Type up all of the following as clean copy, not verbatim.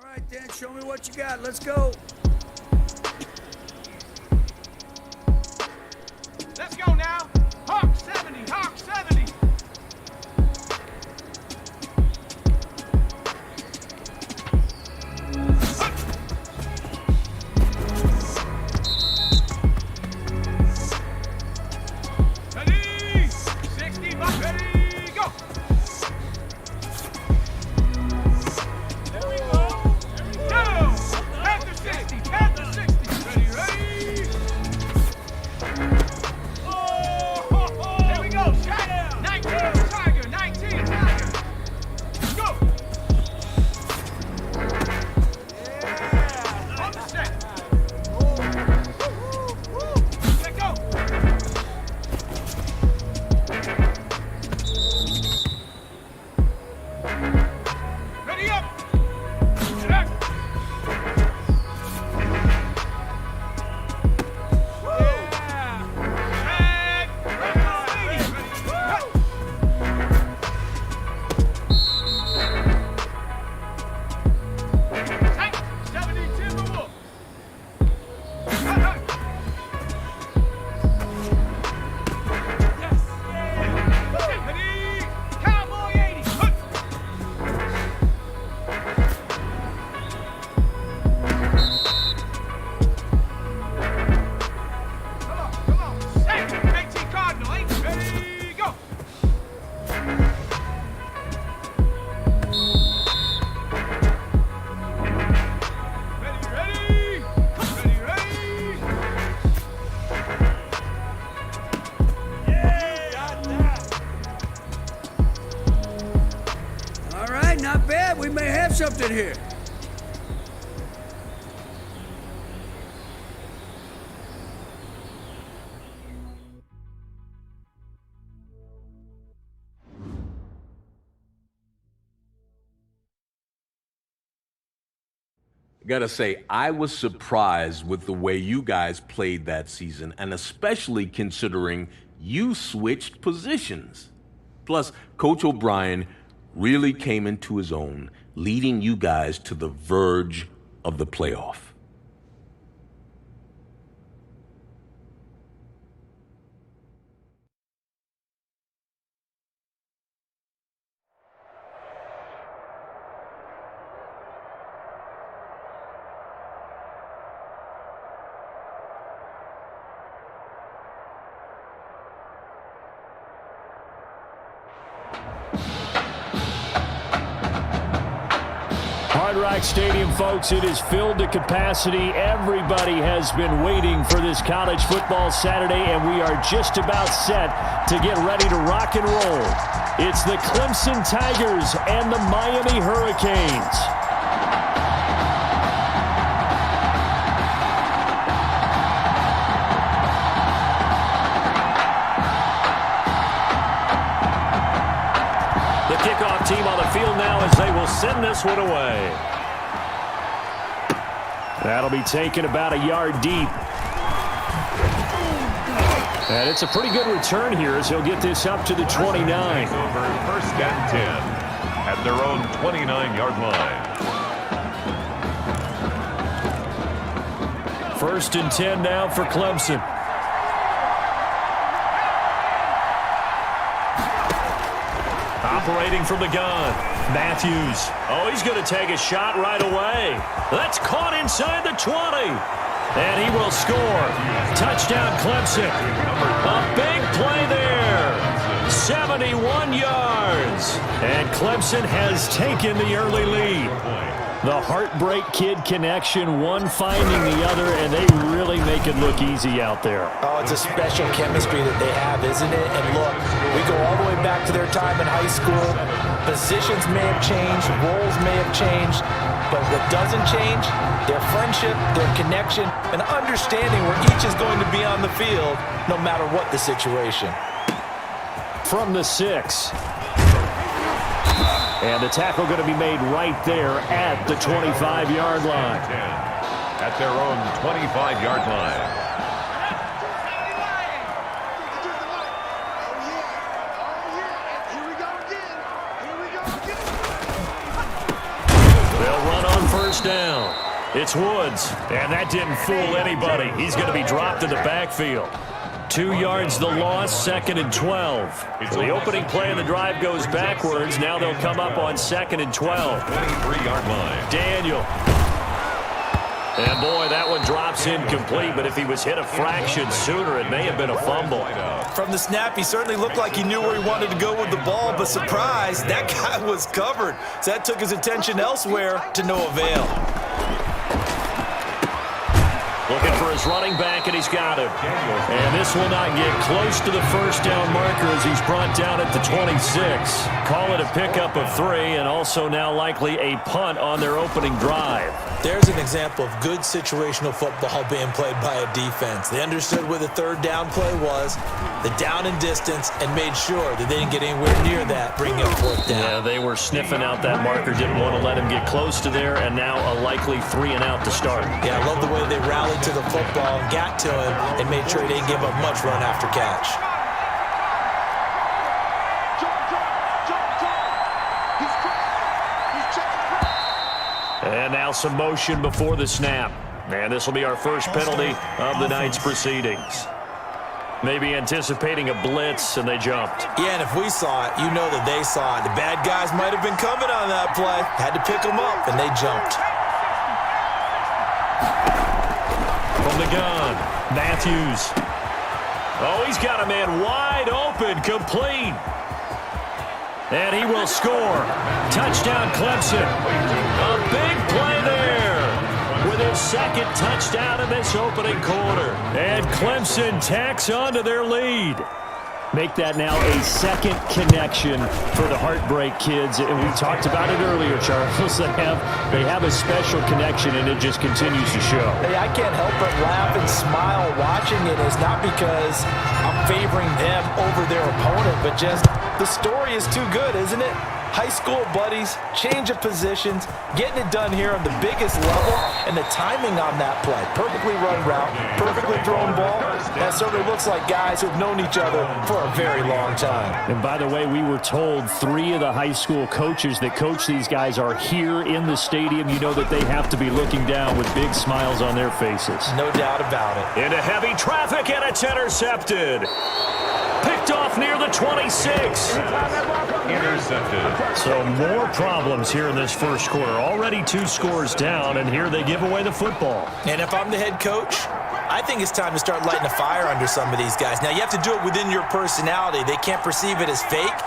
right, then, show me what you got. Let's go. Let's go now. Hawk 70, Hawk 70. Ready, 60, ready, go. There we go. Panther 60, Panther 60. Ready, ready. There we go. Shot. 19, Tiger, 19, Tiger. Go. Yeah. On the set. Let go. Ready up. Set. All right, not bad. We may have something here. Gotta say, I was surprised with the way you guys played that season, and especially considering you switched positions. Plus, Coach O'Brien really came into his own, leading you guys to the verge of the playoff. Hard Rock Stadium, folks, it is filled to capacity. Everybody has been waiting for this college football Saturday, and we are just about set to get ready to rock and roll. It's the Clemson Tigers and the Miami Hurricanes. The kickoff team on the field now as they will send this one away. That'll be taken about a yard deep. And it's a pretty good return here as he'll get this up to the 29. Over first and 10 at their own 29-yard line. First and 10 now for Clemson. Operating from the gun, Matthews. Oh, he's going to take a shot right away. That's caught inside the 20. And he will score. Touchdown, Clemson. A big play there. 71 yards. And Clemson has taken the early lead. The Heartbreak Kid connection, one finding the other, and they really make it look easy out there. Oh, it's a special chemistry that they have, isn't it? And look, we go all the way back to their time in high school. Positions may have changed, roles may have changed, but what doesn't change, their friendship, their connection, and understanding where each is going to be on the field, no matter what the situation. From the 6. And the tackle going to be made right there at the 25-yard line. At their own 25-yard line. They'll run on first first down. It's Woods, and that didn't fool anybody. He's going to be dropped in the backfield. 2 yards the loss, 2nd and 12. So the opening play of the drive goes backwards. Now they'll come up on 2nd and 12. 23-yard line. Daniel. And boy, that one drops incomplete, but if he was hit a fraction sooner, it may have been a fumble. From the snap, he certainly looked like he knew where he wanted to go with the ball, but surprise, that guy was covered. So that took his attention elsewhere to no avail. Looking for his running back, and he's got him. And this will not get close to the first down marker as he's brought down at the 26. Call it a pickup of 3, and also now likely a punt on their opening drive. There's an example of good situational football being played by a defense. They understood where the third down play was, the down and distance, and made sure that they didn't get anywhere near that, bringing up fourth down. Yeah, they were sniffing out that marker, didn't want to let him get close to there, and now a likely 3 and out to start. Yeah, I love the way they rallied to the football and got to him and made sure he didn't give up much run after catch. And now some motion before the snap. And this will be our first penalty of the night's proceedings. Maybe anticipating a blitz, and they jumped. Yeah, and if we saw it, you know that they saw it. The bad guys might have been coming on that play. Had to pick them up, and they jumped. From the gun, Matthews. Oh, he's got a man wide open, complete. And he will score. Touchdown, Clemson. A big play there with his second touchdown in this opening quarter. And Clemson tacks on to their lead. Make that now a second connection for the Heartbreak Kids. And we talked about it earlier, Charles. They have a special connection, and it just continues to show. Hey, I can't help but laugh and smile watching it. It's not because I'm favoring them over their opponent, but just the story is too good, isn't it? High school buddies, change of positions, getting it done here on the biggest level, and the timing on that play. Perfectly run route, perfectly thrown ball. That certainly looks like guys who've known each other for a very long time. And by the way, we were told 3 of the high school coaches that coach these guys are here in the stadium. You know that they have to be looking down with big smiles on their faces. No doubt about it. Into heavy traffic, and it's intercepted. Picked off near the 26. Intercepted. So more problems here in this first quarter. Already 2 scores down, and here they give away the football. And if I'm the head coach, I think it's time to start lighting a fire under some of these guys. Now, you have to do it within your personality. They can't perceive it as fake.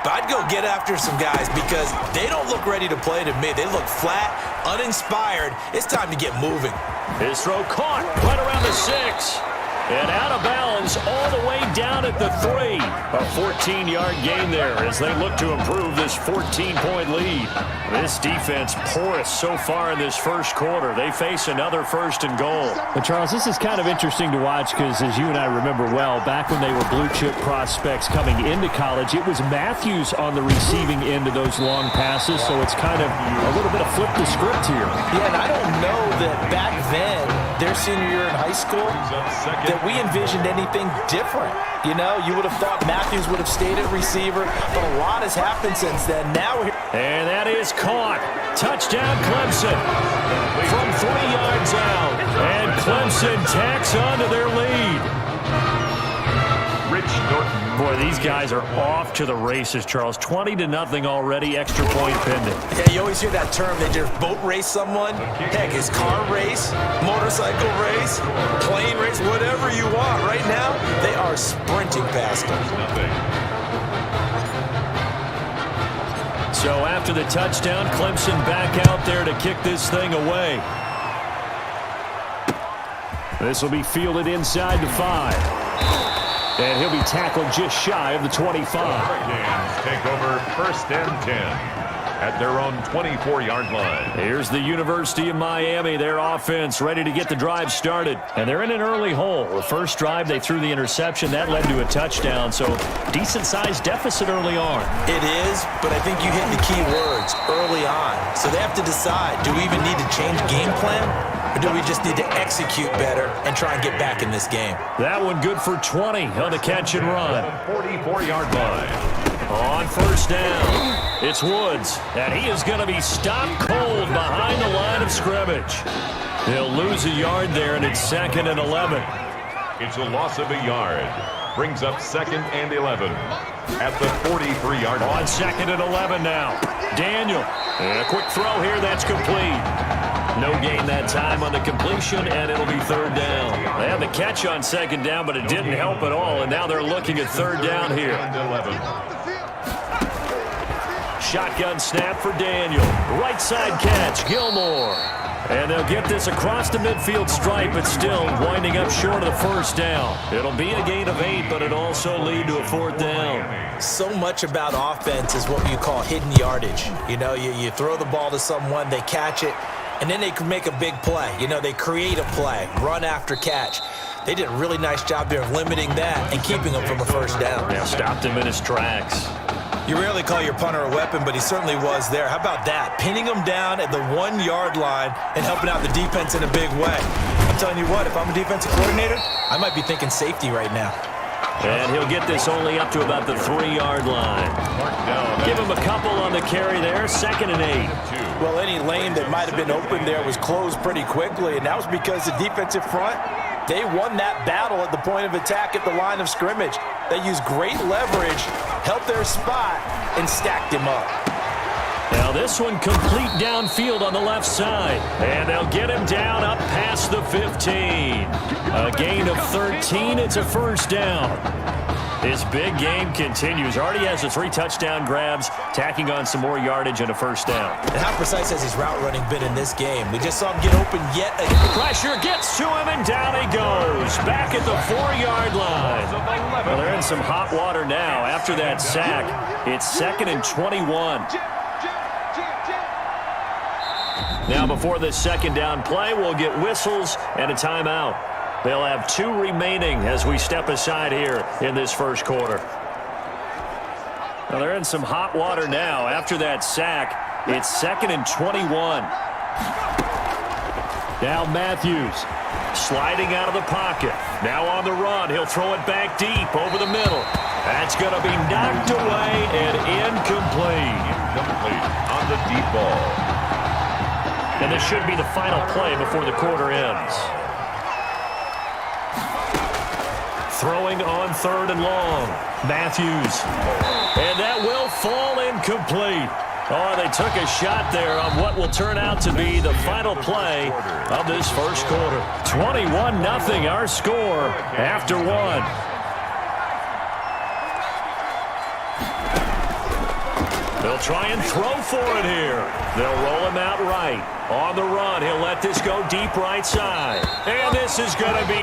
But I'd go get after some guys because they don't look ready to play to me. They look flat, uninspired. It's time to get moving. His throw caught right around the 6. And out of bounds all the way down at the 3. A 14-yard gain there as they look to improve this 14-point lead. This defense porous so far in this first quarter. They face another 1st and goal. But Charles, this is kind of interesting to watch because, as you and I remember well, back when they were blue-chip prospects coming into college, it was Matthews on the receiving end of those long passes, so it's kind of a little bit of flip the script here. Yeah, and I don't know that back then, their senior year in high school, that we envisioned anything different. You know, you would have thought Matthews would have stayed at receiver, but a lot has happened since then. Now we're... And that is caught. Touchdown, Clemson. From 3 yards out. And Clemson tacks on to their lead. Rich Norton. Boy, these guys are off to the races, Charles. 20-0 already, extra point pending. Yeah, you always hear that term. They just boat race someone. Heck, it's car race, motorcycle race, plane race, whatever you want. Right now, they are sprinting past them. So after the touchdown, Clemson back out there to kick this thing away. This will be fielded inside the 5. And he'll be tackled just shy of the 25. Take over 1st and 10 at their own 24-yard line. Here's the University of Miami, their offense ready to get the drive started. And they're in an early hole. The first drive, they threw the interception. That led to a touchdown, so decent-sized deficit early on. It is, but I think you hit the key words, early on. So they have to decide, do we even need to change game plan? Or do we just need to execute better and try and get back in this game? That one good for 20 on the catch and run. 44-yard line. On 1st down, it's Woods, and he is going to be stopped cold behind the line of scrimmage. They'll lose a yard there, and it's 2nd and 11. It's a loss of a yard. Brings up 2nd and 11 at the 43-yard line. On 2nd and 11 now. Daniel. And a quick throw here. That's complete. No gain that time on the completion, and it'll be 3rd down. They had the catch on 2nd down, but it didn't help at all, and now they're looking at 3rd down here. Shotgun snap for Daniel. Right side catch, Gilmore. And they'll get this across the midfield stripe, but still winding up short of the 1st down. It'll be a gain of 8, but it'll also lead to a 4th down. So much about offense is what you call hidden yardage. You know, you throw the ball to someone, they catch it, and then they can make a big play. You know, they create a play, run after catch. They did a really nice job there of limiting that and keeping him from a 1st down. Yeah, stopped him in his tracks. You rarely call your punter a weapon, but he certainly was there. How about that? Pinning him down at the 1-yard line and helping out the defense in a big way. I'm telling you what, if I'm a defensive coordinator, I might be thinking safety right now. And he'll get this only up to about the 3-yard line. Give him a couple on the carry there, 2nd and 8. Well, any lane that might have been open there was closed pretty quickly, and that was because the defensive front, they won that battle at the point of attack at the line of scrimmage. They used great leverage, helped their spot, and stacked him up. Now this one complete downfield on the left side. And they'll get him down up past the 15. A gain of 13. It's a 1st down. His big game continues. Already has the 3 touchdown grabs, tacking on some more yardage and a 1st down. And how precise has his route running been in this game? We just saw him get open yet again. Pressure gets to him, and down he goes. Back at the 4-yard line. Well, they're in some hot water now. After that sack, it's 2nd and 21. Now before this 2nd down play, we'll get whistles and a timeout. They'll have 2 remaining as we step aside here in this 1st quarter. Well, they're in some hot water now. After that sack, it's 2nd and 21. Now Matthews sliding out of the pocket. Now on the run. He'll throw it back deep over the middle. That's going to be knocked away and incomplete. Incomplete on the deep ball. And this should be the final play before the quarter ends. Throwing on 3rd and long. Matthews. And that will fall incomplete. Oh, they took a shot there on what will turn out to be the final play of this 1st quarter. 21-0 our score after 1. They'll try and throw for it here. They'll roll him out right. On the run, he'll let this go deep right side. And this is going to be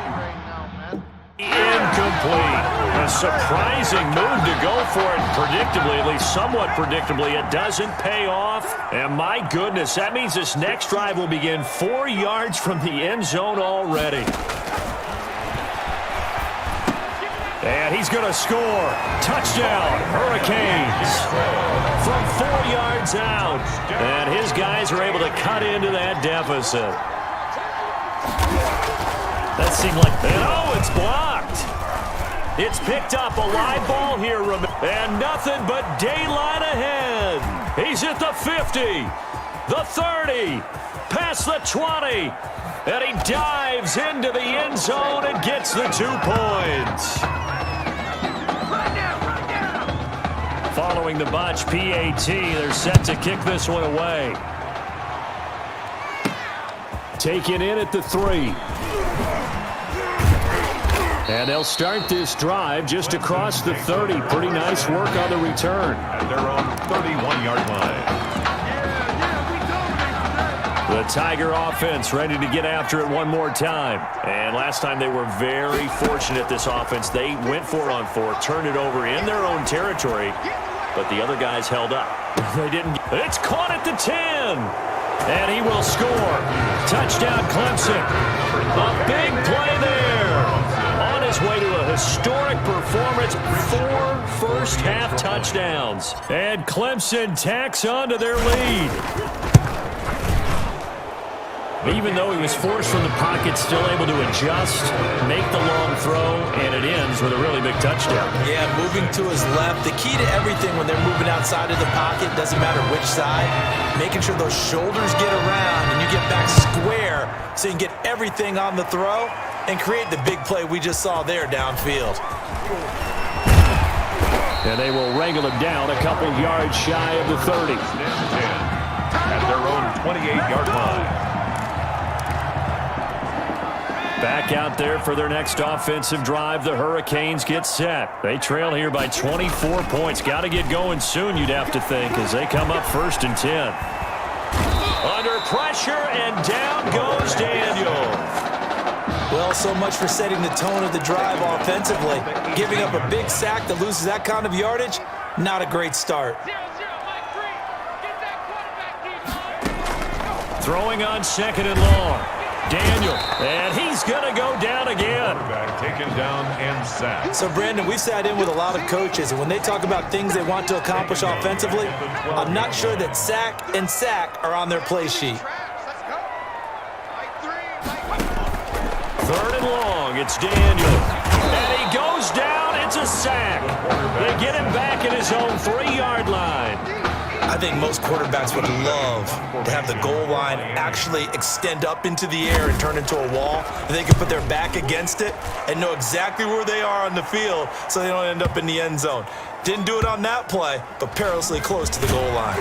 incomplete. A surprising move to go for it predictably, at least somewhat predictably. It doesn't pay off. And my goodness, that means this next drive will begin 4 yards from the end zone already. And he's going to score. Touchdown, Hurricanes. From 4 yards out. And his guys are able to cut into that deficit. That seemed like, and oh, it's blocked. It's picked up, a live ball here, and nothing but daylight ahead. He's at the 50, the 30, past the 20, and he dives into the end zone and gets the 2 points. Following the botch PAT, they're set to kick this one away. Taken in at the 3. And they'll start this drive just across the 30. Pretty nice work on the return. At their own 31-yard line. The Tiger offense ready to get after it one more time. And last time they were very fortunate, this offense. They went for it on 4, turned it over in their own territory, but the other guys held up. They didn't. It's caught at the 10. And he will score. Touchdown, Clemson. A big play there. On his way to a historic performance, 4 first-half touchdowns. And Clemson tacks on to their lead. Even though he was forced from the pocket, still able to adjust, make the long throw, and it ends with a really big touchdown. Yeah, moving to his left. The key to everything when they're moving outside of the pocket, doesn't matter which side, making sure those shoulders get around and you get back square so you can get everything on the throw and create the big play we just saw there downfield. And they will wrangle him down a couple yards shy of the 30. At their own 28-yard line. Back out there for their next offensive drive. The Hurricanes get set. They trail here by 24 points. Got to get going soon, you'd have to think, as they come up 1st and 10. Under pressure, and down goes Daniel. Well, so much for setting the tone of the drive offensively. Giving up a big sack that loses that kind of yardage, not a great start. Throwing on 2nd and long. Daniel, and he's going to go down again. Taken down and sacked. So, Brandon, we've sat in with a lot of coaches, and when they talk about things they want to accomplish offensively, I'm not sure that sack and sack are on their play sheet. 3rd and long, it's Daniel. And he goes down, it's a sack. They get him back at his own 3-yard line. I think most quarterbacks would love to have the goal line actually extend up into the air and turn into a wall. And they can put their back against it and know exactly where they are on the field so they don't end up in the end zone. Didn't do it on that play, but perilously close to the goal line.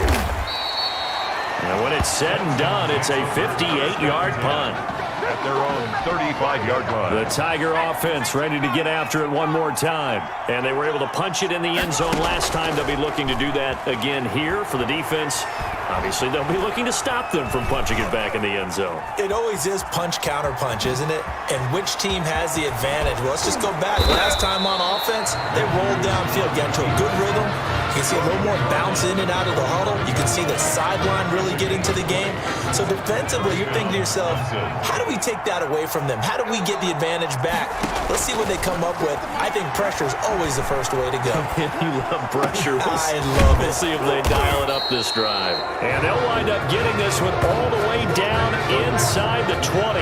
And when it's said and done, it's a 58-yard punt. At their own 35-yard line. The Tiger offense ready to get after it one more time. And they were able to punch it in the end zone last time. They'll be looking to do that again here for the defense. Obviously, they'll be looking to stop them from punching it back in the end zone. It always is punch-counter-punch, isn't it? And which team has the advantage? Well, let's just go back. Last time on offense, they rolled downfield, got into a good rhythm. You can see a little more bounce in and out of the huddle. You can see the sideline really get into the game. So defensively, you're thinking to yourself, how do we take that away from them? How do we get the advantage back? Let's see what they come up with. I think pressure is always the first way to go. You love pressure. I love it. We'll see if they dial it up this drive. And they'll wind up getting this one all the way down inside the 20.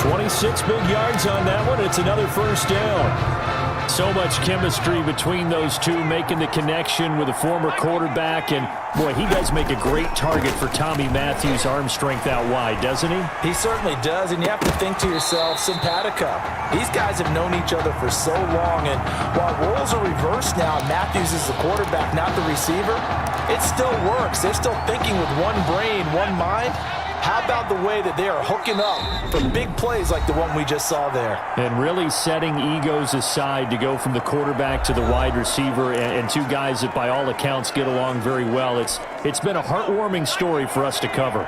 26 big yards on that one. It's another 1st down. So much chemistry between those two, making the connection with a former quarterback. And, boy, he does make a great target for Tommy Matthews' arm strength out wide, doesn't he? He certainly does, and you have to think to yourself, simpatico. These guys have known each other for so long, and while roles are reversed now, Matthews is the quarterback, not the receiver, it still works. They're still thinking with one brain, one mind. How about the way that they are hooking up for big plays like the one we just saw there? And really setting egos aside to go from the quarterback to the wide receiver, and two guys that by all accounts get along very well. It's been a heartwarming story for us to cover.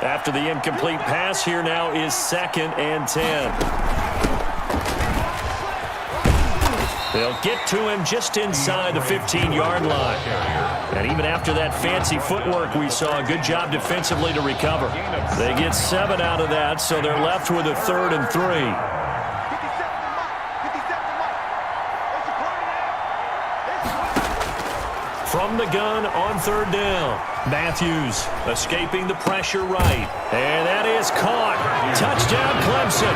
After the incomplete pass, here now is 2nd and 10. They'll get to him just inside the 15-yard line. And even after that fancy footwork we saw, a good job defensively to recover. They get 7 out of that, so they're left with a 3rd and 3. From the gun on 3rd down. Matthews escaping the pressure right. And that is caught. Touchdown Clemson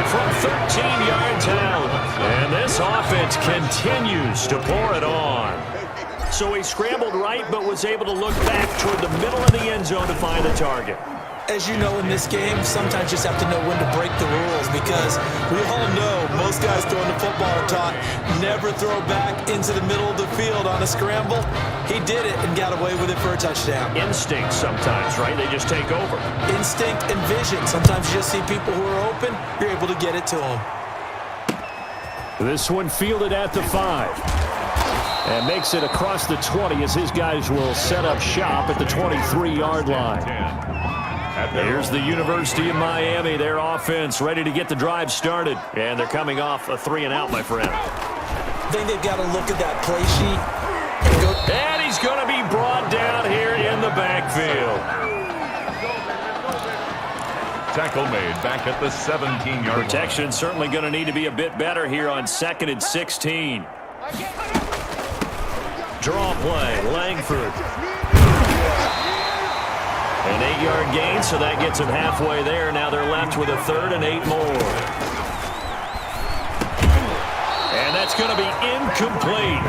from 13 yards out. And this offense continues to pour it on. So he scrambled right but was able to look back toward the middle of the end zone to find the target. As you know, in this game, sometimes you just have to know when to break the rules, because we all know most guys throwing the football are taught never throw back into the middle of the field on a scramble. He did it and got away with it for a touchdown. Instinct sometimes, right? They just take over. Instinct and vision. Sometimes you just see people who are open, you're able to get it to them. This one fielded at the 5. And makes it across the 20 as his guys will set up shop at the 23-yard line. Here's the University of Miami, their offense ready to get the drive started. And they're coming off a 3-and-out, my friend. I think they've got to look at that play sheet. And he's going to be brought down here in the backfield. Tackle made back at the 17-yard line. Protection certainly going to need to be a bit better here on 2nd and 16. Draw play, Langford. An 8-yard gain, so that gets them halfway there. Now they're left with a 3rd and 8 more. And That's going to be incomplete.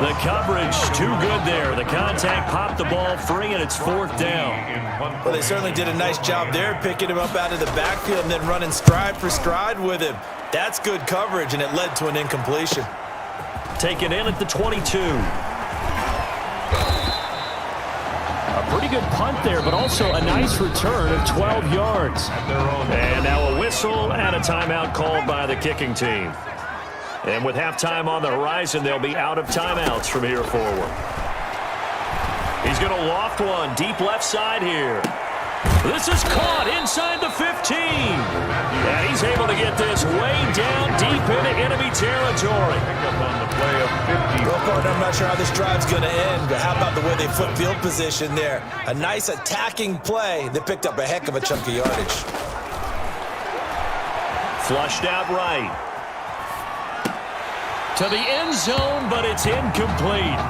The coverage too good there. The contact popped the ball free, and it's 4th down. Well, they certainly did a nice job there, picking him up out of the backfield and then running stride for stride with him. That's good coverage, and it led to an incompletion. Taken in at the 22. A pretty good punt there, but also a nice return of 12 yards. And now a whistle and a timeout called by the kicking team. And with halftime on the horizon, they'll be out of timeouts from here forward. He's going to loft one deep left side here. This is caught inside the 15. And he's able to get this way down deep into enemy territory. Well, partner, I'm not sure how this drive's going to end, but how about the way they flip field position there? A nice attacking play that picked up a heck of a chunk of yardage. Flushed out right. To the end zone, but it's incomplete.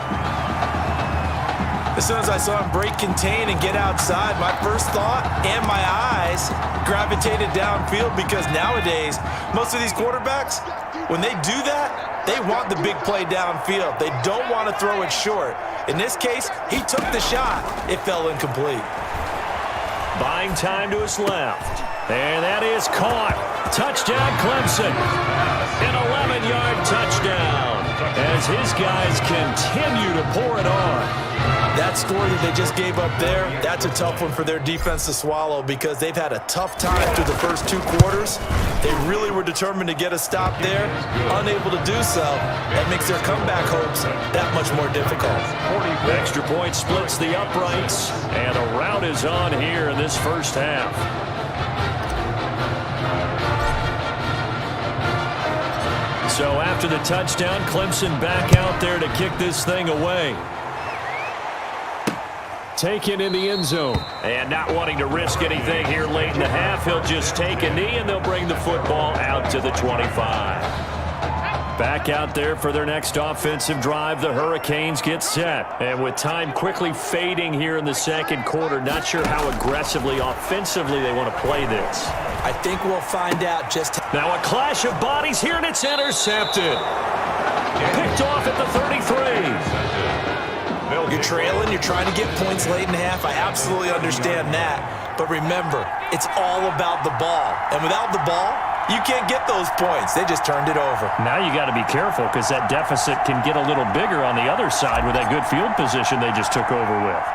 As soon as I saw him break contain and get outside, my first thought and my eyes gravitated downfield, because nowadays, most of these quarterbacks, when they do that, they want the big play downfield. They don't want to throw it short. In this case, he took the shot. It fell incomplete. Buying time to his left. And that is caught. Touchdown, Clemson. An 11-yard touchdown as his guys continue to pour it on. That score that they just gave up there, that's a tough one for their defense to swallow, because they've had a tough time through the first 2 quarters. They really were determined to get a stop there, unable to do so. That makes their comeback hopes that much more difficult. Extra point splits the uprights, and a rout is on here in this first half. So after the touchdown, Clemson back out there to kick this thing away. Taken in the end zone. And not wanting to risk anything here late in the half, he'll just take a knee, and they'll bring the football out to the 25. Back out there for their next offensive drive, the Hurricanes get set. And with time quickly fading here in the second quarter, not sure how aggressively, offensively they want to play this. I think we'll find out just how. Now a clash of bodies here, and it's intercepted. Picked off at the 33. You're trailing, you're trying to get points late in half. I absolutely understand that. But remember, it's all about the ball. And without the ball, you can't get those points. They just turned it over. Now you got to be careful, because that deficit can get a little bigger on the other side with that good field position they just took over with.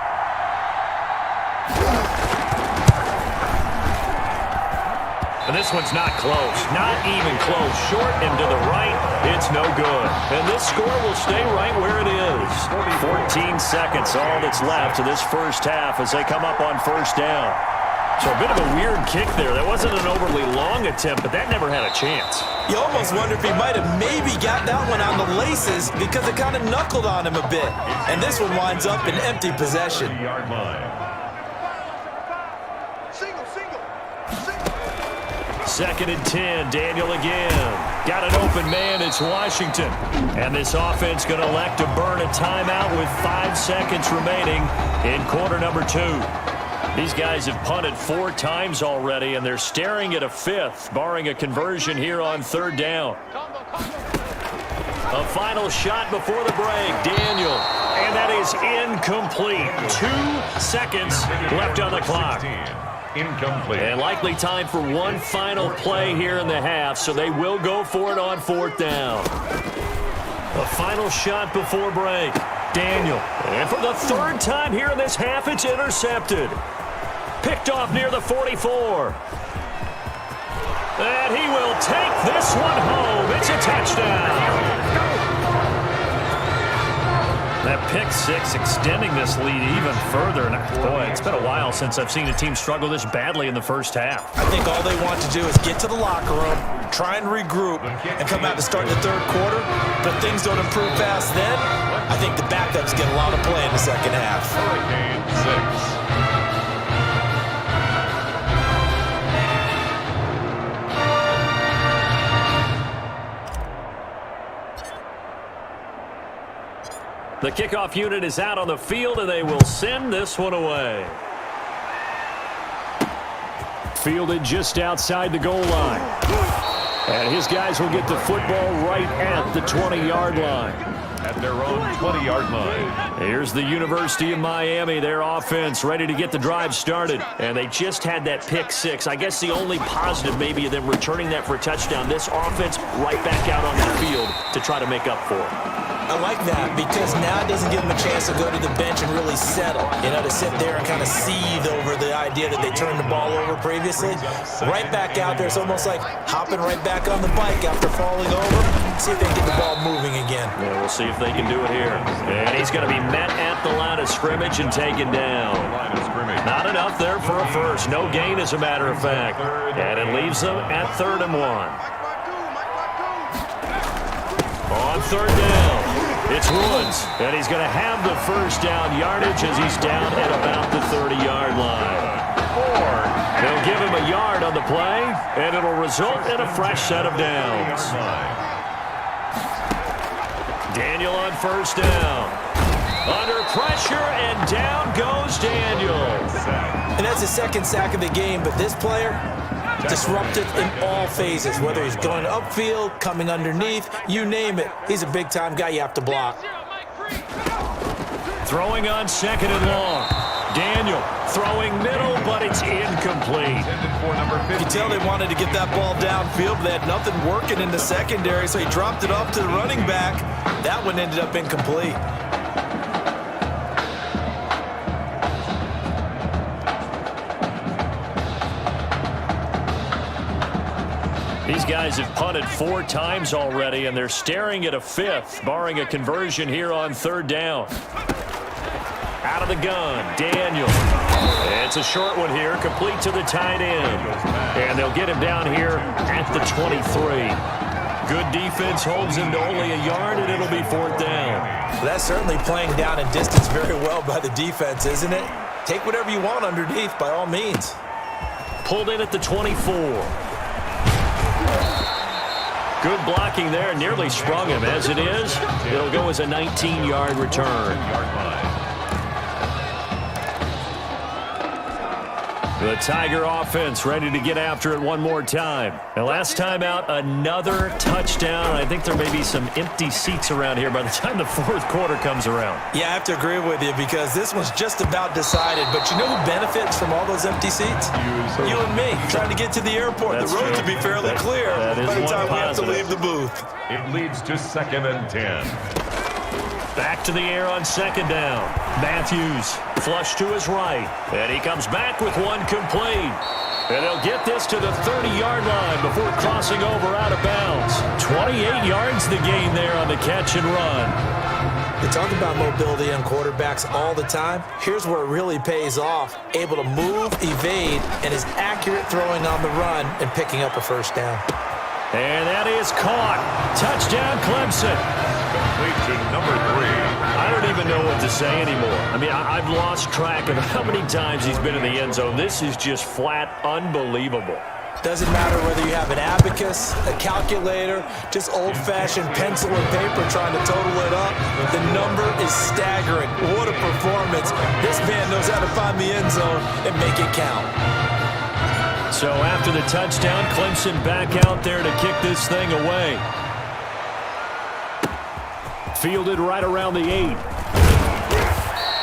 And this one's not close. Not even close. Short and to the right. It's no good. And this score will stay right where it is. 14 seconds, all that's left of this first half as they come up on first down. So a bit of a weird kick there. That wasn't an overly long attempt, but that never had a chance. You almost wonder if he might have maybe got that one on the laces, because it kind of knuckled on him a bit. And this one winds up in empty possession. Second and 10, Daniel again. Got an open man, it's Washington. And this offense going to elect to burn a timeout with 5 seconds remaining in quarter number 2. These guys have punted 4 times already, and they're staring at a 5th, barring a conversion here on third down. A final shot before the break, Daniel. And that is incomplete. 2 seconds left on the clock. Incomplete. And likely time for one final play here in the half, so they will go for it on 4th down. A final shot before break. Daniel. And for the 3rd time here in this half, it's intercepted. Picked off near the 44. And he will take this one home. It's a touchdown. That pick 6 extending this lead even further. And boy, it's been a while since I've seen a team struggle this badly in the first half. I think all they want to do is get to the locker room, try and regroup, and come out to start the 3rd quarter. But things don't improve fast then. I think the backups get a lot of play in the second half. Hurricane 6. The kickoff unit is out on the field, and they will send this one away. Fielded just outside the goal line. And his guys will get the football right at the 20-yard line. At their own 20-yard line. Here's the University of Miami, their offense ready to get the drive started. And they just had that pick six. I guess the only positive maybe of them returning that for a touchdown. This offense right back out on the field to try to make up for it. I like that because now it doesn't give them a chance to go to the bench and really settle, to sit there and kind of seethe over the idea that they turned the ball over previously. Right back out there, it's almost like hopping right back on the bike after falling over. See if they can get the ball moving again. Yeah, we'll see if they can do it here. And he's going to be met at the line of scrimmage and taken down. Not enough there for a first. No gain, as a matter of fact. And it leaves them at 3rd and 1. On 3rd down, it's Woods, and he's going to have the first down yardage as he's down at about the 30-yard line. They'll give him a yard on the play, and it'll result in a fresh set of downs. Daniel on 1st down. Under pressure, and down goes Daniel. And that's the 2nd sack of the game, but this player, disruptive in all phases, whether he's going upfield, coming underneath, you name it. He's a big-time guy you have to block. Throwing on 2nd and long. Daniel throwing middle, but it's incomplete. You can tell they wanted to get that ball downfield, but they had nothing working in the secondary, so he dropped it off to the running back. That one ended up incomplete. These guys have punted 4 times already, and they're staring at a 5th, barring a conversion here on 3rd down. Out of the gun, Daniel. It's a short one here, complete to the tight end. And they'll get him down here at the 23. Good defense holds him to only a yard, and it'll be 4th down. Well, that's certainly playing down in distance very well by the defense, isn't it? Take whatever you want underneath, by all means. Pulled in at the 24. Good blocking there, nearly sprung him. As it is, it'll go as a 19-yard return. The Tiger offense ready to get after it one more time. And last time out, another touchdown. I think there may be some empty seats around here by the time the 4th quarter comes around. Yeah, I have to agree with you because this one's just about decided. But you know who benefits from all those empty seats? You and me, trying to get to the airport. The road to be fairly clear by the time we have to leave the booth. It leads to 2nd and 10. Back to the air on 2nd down. Matthews flush to his right. And he comes back with one complete. And he'll get this to the 30-yard line before crossing over out of bounds. 28 yards the gain there on the catch and run. They talk about mobility on quarterbacks all the time. Here's where it really pays off. Able to move, evade, and is accurate throwing on the run and picking up a first down. And that is caught. Touchdown, Clemson. Complete to number 3. I don't even know what to say anymore. I mean, I've lost track of how many times he's been in the end zone. This is just flat unbelievable. Doesn't matter whether you have an abacus, a calculator, just old-fashioned pencil and paper trying to total it up. The number is staggering. What a performance. This man knows how to find the end zone and make it count. So after the touchdown, Clemson back out there to kick this thing away. Fielded right around the 8.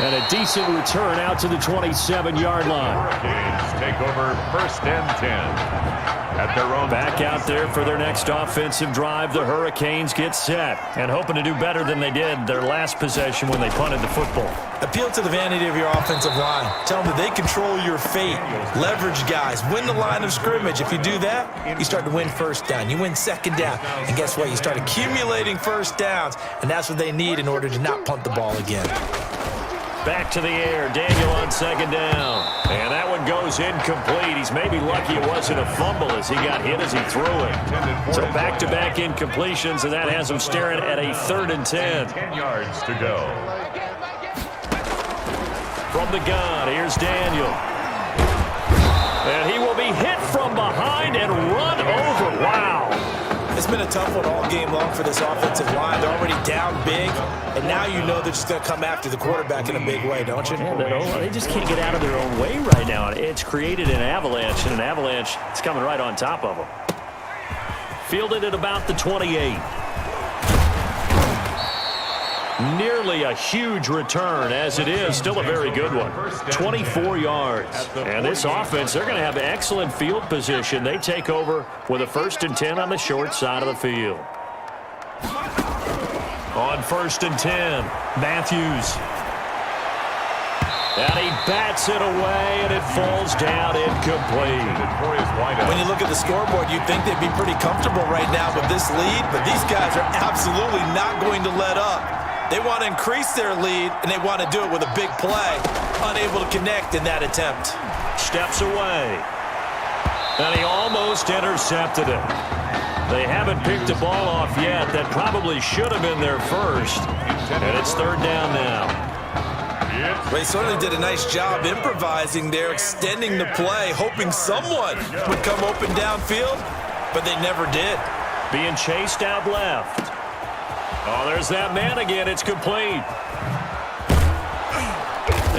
And a decent return out to the 27-yard line. Hurricanes take over 1st and 10. At their own back out there for their next offensive drive. The Hurricanes get set and hoping to do better than they did their last possession when they punted the football. Appeal to the vanity of your offensive line. Tell them that they control your fate. Leverage guys. Win the line of scrimmage. If you do that, you start to win 1st down. You win 2nd down. And guess what? You start accumulating 1st downs. And that's what they need in order to not punt the ball again. Back to the air. Daniel on 2nd down. And that one goes incomplete. He's maybe lucky it wasn't a fumble as he got hit as he threw it. So back-to-back incompletions, and that has him staring at a 3rd and 10. 10 yards to go. From the gun, here's Daniel. And he will be hit from behind and run over. Wow. It's been a tough one all game long for this offensive line. They're already down big, and now you know they're just going to come after the quarterback in a big way, don't you? Yeah, they just can't get out of their own way right now. It's created an avalanche, and an avalanche is coming right on top of them. fielded at about the 28. Nearly a huge return. As it is, still a very good one. 24 yards. And this offense, they're going to have excellent field position. They take over with a 1st and 10 on the short side of the field. On 1st and 10, Matthews. And he bats it away, and it falls down incomplete. When you look at the scoreboard, you'd think they'd be pretty comfortable right now with this lead, but these guys are absolutely not going to let up. They want to increase their lead, and they want to do it with a big play. Unable to connect in that attempt. Steps away. And he almost intercepted it. They haven't picked the ball off yet. That probably should have been their first. And it's 3rd down now. They certainly did a nice job improvising there, extending the play, hoping someone would come open downfield, but they never did. Being chased out left. Oh, there's that man again. It's complete.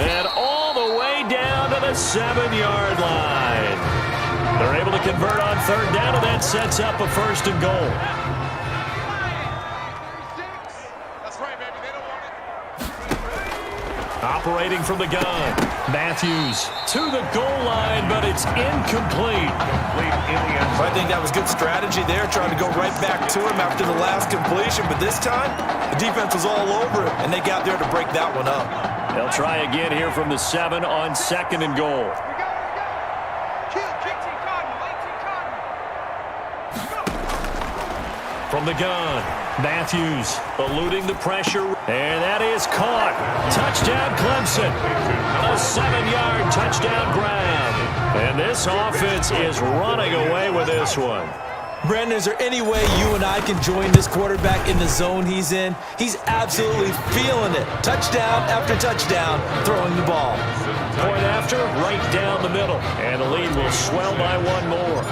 And all the way down to the 7-yard line. They're able to convert on 3rd down, and that sets up a 1st and goal. That's right, baby. They don't want it. Operating from the gun. Matthews to the goal line, but it's incomplete. I think that was good strategy there, trying to go right back to him after the last completion. But this time, the defense was all over it, and they got there to break that one up. They'll try again here from the 7 on 2nd and goal. From the gun, Matthews eluding the pressure, and that is caught. Touchdown, Clemson. A 7-yard touchdown grab. And this offense is running away with this one. Brandon, is there any way you and I can join this quarterback in the zone he's in? He's absolutely feeling it. Touchdown after touchdown, throwing the ball. Point after, right down the middle. And the lead will swell by 1 more.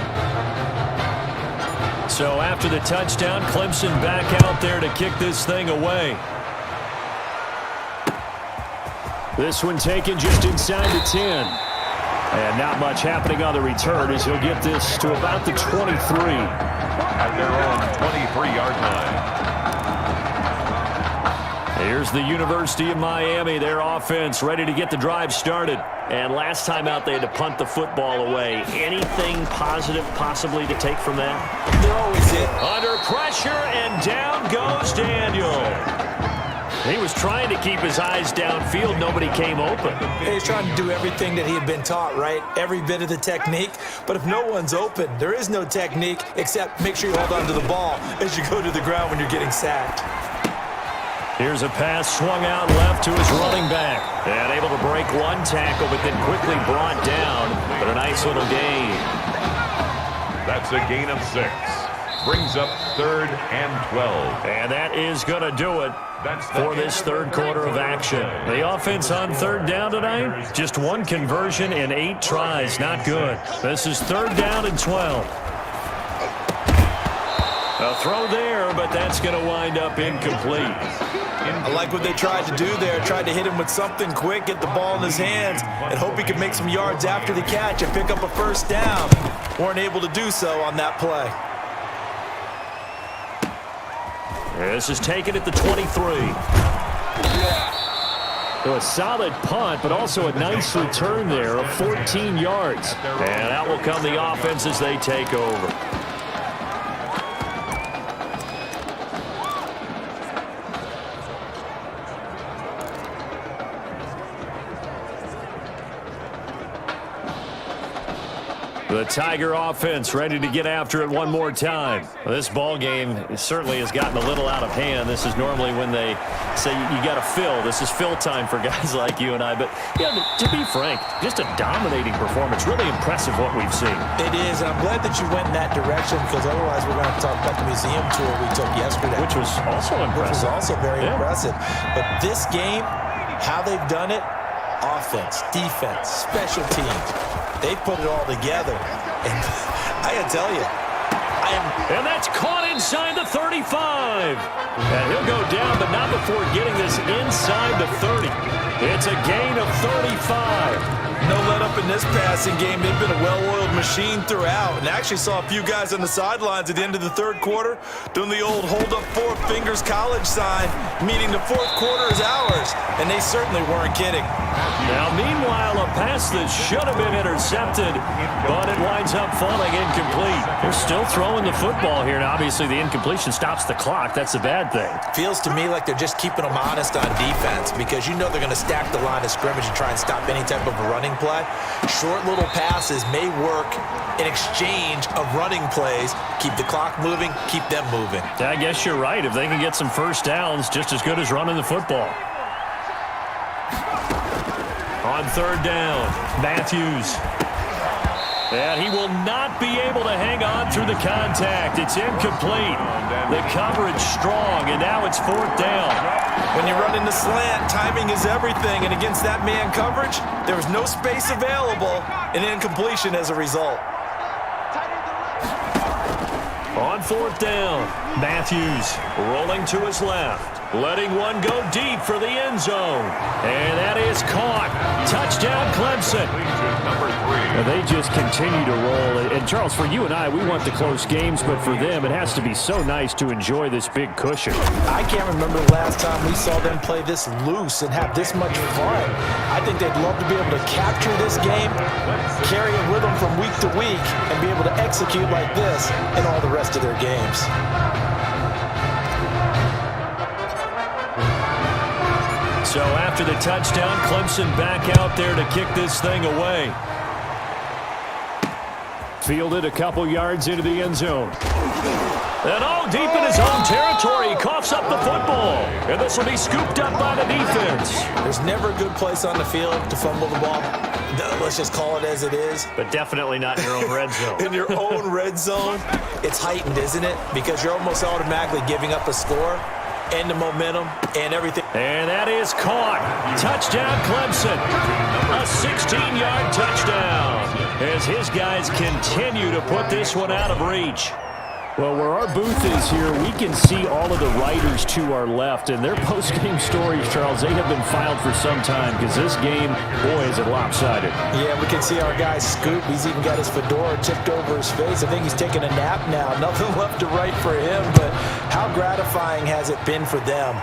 So after the touchdown, Clemson back out there to kick this thing away. This one taken just inside the 10. And not much happening on the return as he'll get this to about the 23. At their own 23-yard line. Here's the University of Miami, their offense ready to get the drive started. And last time out, they had to punt the football away. Anything positive possibly to take from that? They're always it. Under pressure, and down goes Daniel. He was trying to keep his eyes downfield. Nobody came open. He's trying to do everything that he had been taught, right? Every bit of the technique. But if no one's open, there is no technique except make sure you hold on to the ball as you go to the ground when you're getting sacked. Here's a pass swung out left to his running back. And able to break one tackle, but then quickly brought down. But a nice little gain. That's a gain of 6. Brings up 3rd and 12. And that is going to do it for this 3rd quarter of action. The offense on 3rd down tonight, just 1 conversion in 8 tries. Not good. This is 3rd down and 12. A throw there, but that's going to wind up incomplete. I like what they tried to do there. Tried to hit him with something quick, get the ball in his hands, and hope he could make some yards after the catch and pick up a 1st down. Weren't able to do so on that play. This is taken at the 23. So a solid punt, but also a nice return there of 14 yards. And out will come the offense as they take over. The Tiger offense ready to get after it one more time. This ball game certainly has gotten a little out of hand. This is normally when they say you got to fill. This is fill time for guys like you and I. But yeah, to be frank, just a dominating performance. Really impressive what we've seen. It is, and I'm glad that you went in that direction because otherwise we're going to have to talk about the museum tour we took yesterday. Which was also impressive. Which was also very impressive. But this game, how they've done it, offense, defense, special teams. They put it all together. And I got to tell you, And that's caught inside the 35. And he'll go down, but not before getting this inside the 30. It's a gain of 35. No let up in this passing game. They've been a well-oiled machine throughout. And actually saw a few guys on the sidelines at the end of the third quarter doing the old hold up four fingers college sign, meaning the fourth quarter is ours. And they certainly weren't kidding. Now, meanwhile, a pass that should have been intercepted, but it winds up falling incomplete. They're still throwing the football here, and obviously the incompletion stops the clock. That's a bad thing. Feels to me like they're just keeping them honest on defense because you know they're going to stack the line of scrimmage and try and stop any type of a running play. Short little passes may work in exchange of running plays. Keep the clock moving, keep them moving. I guess you're right. If they can get some first downs, just as good as running the football. On third down, Matthews. And he will not be able to hang on through the contact. It's incomplete. The coverage strong, and now it's fourth down. When you run in the slant, timing is everything, and against that man coverage, there was no space available, and incompletion as a result. On fourth down, Matthews rolling to his left. Letting one go deep for the end zone. And that is caught. Touchdown, Clemson. And they just continue to roll. And, Charles, for you and I, we want the close games, but for them, it has to be so nice to enjoy this big cushion. I can't remember the last time we saw them play this loose and have this much fun. I think they'd love to be able to capture this game, carry it with them from week to week, and be able to execute like this in all the rest of their games. So after the touchdown, Clemson back out there to kick this thing away. Fielded a couple yards into the end zone. And deep in his own territory, he coughs up the football. And this will be scooped up by the defense. There's never a good place on the field to fumble the ball. Let's just call it as it is. But definitely not in your own red zone. In your own red zone, it's heightened, isn't it? Because you're almost automatically giving up a score and the momentum and everything. And that is caught. Touchdown, Clemson. A 16-yard touchdown as his guys continue to put this one out of reach. Well, where our booth is here, we can see all of the writers to our left, and their post-game stories, Charles, they have been filed for some time because this game, boy, is it lopsided. Yeah, we can see our guy Scoop. He's even got his fedora tipped over his face. I think he's taking a nap now. Nothing left to write for him, but how gratifying has it been for them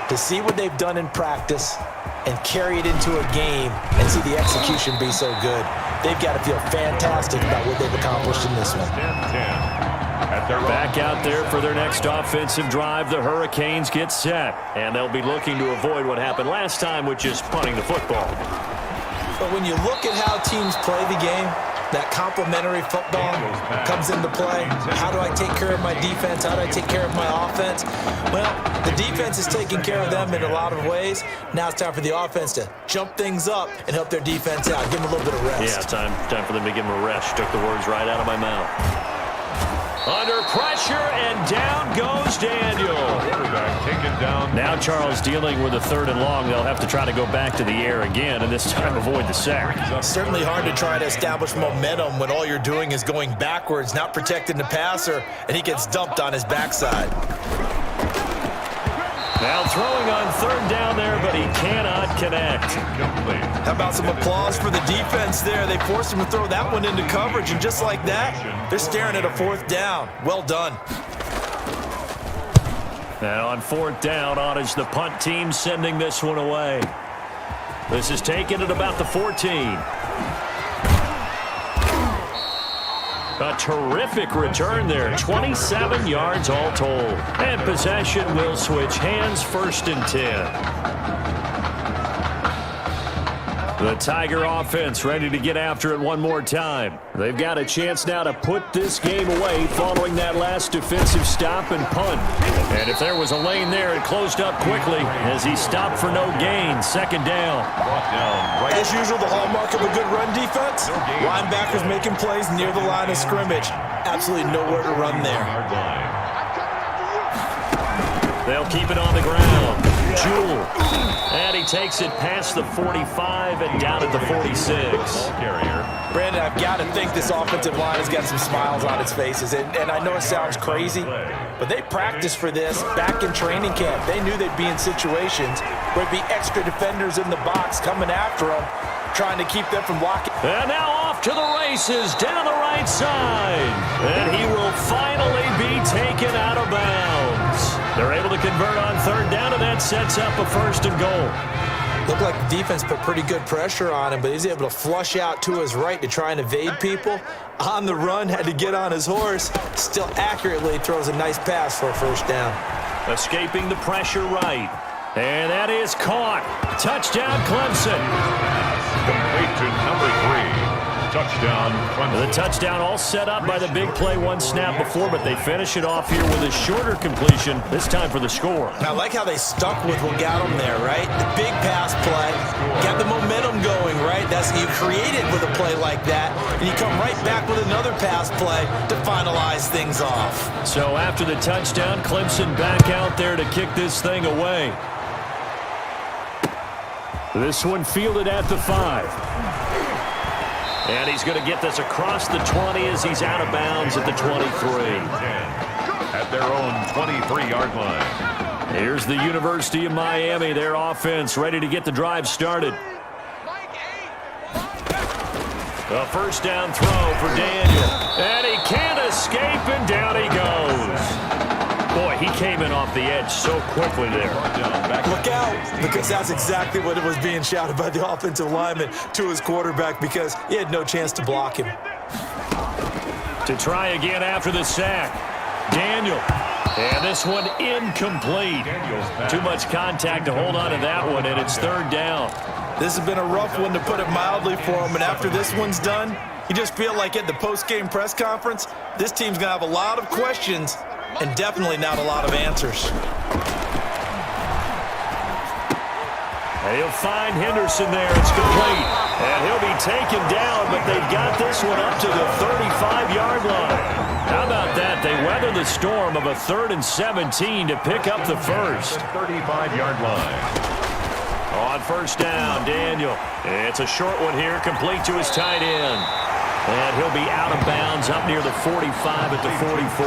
to see what they've done in practice and carry it into a game and see the execution be so good. They've got to feel fantastic about what they've accomplished in this one. Back out there for their next offensive drive. The Hurricanes get set, and they'll be looking to avoid what happened last time, which is punting the football. But when you look at how teams play the game, that complementary football comes into play. How do I take care of my defense? How do I take care of my offense? Well, the defense is taking care of them in a lot of ways. Now it's time for the offense to jump things up and help their defense out. Give them a little bit of rest. Yeah, time for them to give them a rest. Took the words right out of my mouth. Under pressure, and down goes Daniel. Now Charles dealing with a third and long. They'll have to try to go back to the air again, and this time avoid the sack. Certainly hard to try to establish momentum when all you're doing is going backwards, not protecting the passer, and he gets dumped on his backside. Now throwing on third down there, but he cannot connect. How about some applause for the defense there? They forced him to throw that one into coverage, and just like that, they're staring at a fourth down. Well done. Now on fourth down, is the punt team sending this one away. This is taken at about the 14. A terrific return there, 27 yards all told. And possession will switch hands, 1st and 10. The Tiger offense ready to get after it one more time. They've got a chance now to put this game away following that last defensive stop and punt. And if there was a lane there, it closed up quickly as he stopped for no gain. 2nd down. As usual, the hallmark of a good run defense, linebackers making plays near the line of scrimmage. Absolutely nowhere to run there. They'll keep it on the ground. Jewell. And he takes it past the 45 and down at the 46. Brandon, I've got to think this offensive line has got some smiles on its faces. And I know it sounds crazy, but they practiced for this back in training camp. They knew they'd be in situations where it'd be extra defenders in the box coming after them. trying to keep them from blocking. And now off to the races down the right side. And he will finally be taken out of bounds. They're able to convert on third down, and that sets up a 1st and goal. Looked like the defense put pretty good pressure on him, but he's able to flush out to his right to try and evade people. On the run, had to get on his horse. Still accurately throws a nice pass for a 1st down. Escaping the pressure right. And that is caught. Touchdown, Clemson. Complete to number 3. Touchdown, Clemson. The touchdown all set up by the big play one snap before, but they finish it off here with a shorter completion, this time for the score. I like how they stuck with what got them there, right? The big pass play, got the momentum going, right? That's you create it with a play like that, and you come right back with another pass play to finalize things off. So after the touchdown, Clemson back out there to kick this thing away. This one fielded at the 5. And he's going to get this across the 20 as he's out of bounds at the 23. At their own 23-yard line. Here's the University of Miami, their offense ready to get the drive started. A 1st down throw for Daniel. And he can't escape, and down he goes. Boy, he came in off the edge so quickly there. Look out, because that's exactly what it was being shouted by the offensive lineman to his quarterback, because he had no chance to block him. To try again after the sack. Daniel. And this one incomplete. Too much contact to hold on to that one, and it's 3rd down. This has been a rough one, to put it mildly, for him, and after this one's done, you just feel like at the post-game press conference, this team's going to have a lot of questions and definitely not a lot of answers. And he'll find Henderson there. It's complete. And he'll be taken down, but they've got this one up to the 35-yard line. How about that? They weather the storm of a 3rd and 17 to pick up the 1st. 35-yard line. On 1st down, Daniel. It's a short one here, complete to his tight end. And he'll be out of bounds up near the 45 at the 44.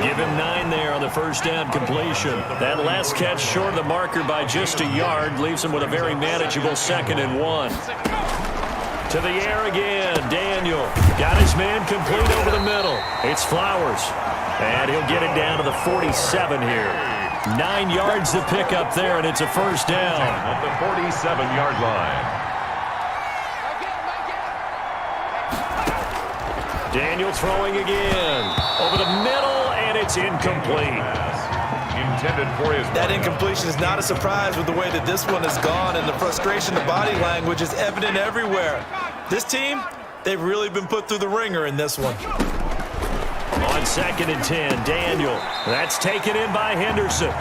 Give him 9 there on the 1st down completion. That last catch short of the marker by just a yard leaves him with a very manageable 2nd and 1. To the air again, Daniel. Got his man complete over the middle. It's Flowers. And he'll get it down to the 47 here. 9 yards to pick up there, and it's a 1st down. At the 47-yard line. Daniel throwing again. Over the middle, and it's incomplete. Intended for his... That incompletion is not a surprise with the way that this one has gone, and the frustration, the body language is evident everywhere. This team, they've really been put through the ringer in this one. On 2nd and 10, Daniel. That's taken in by Henderson.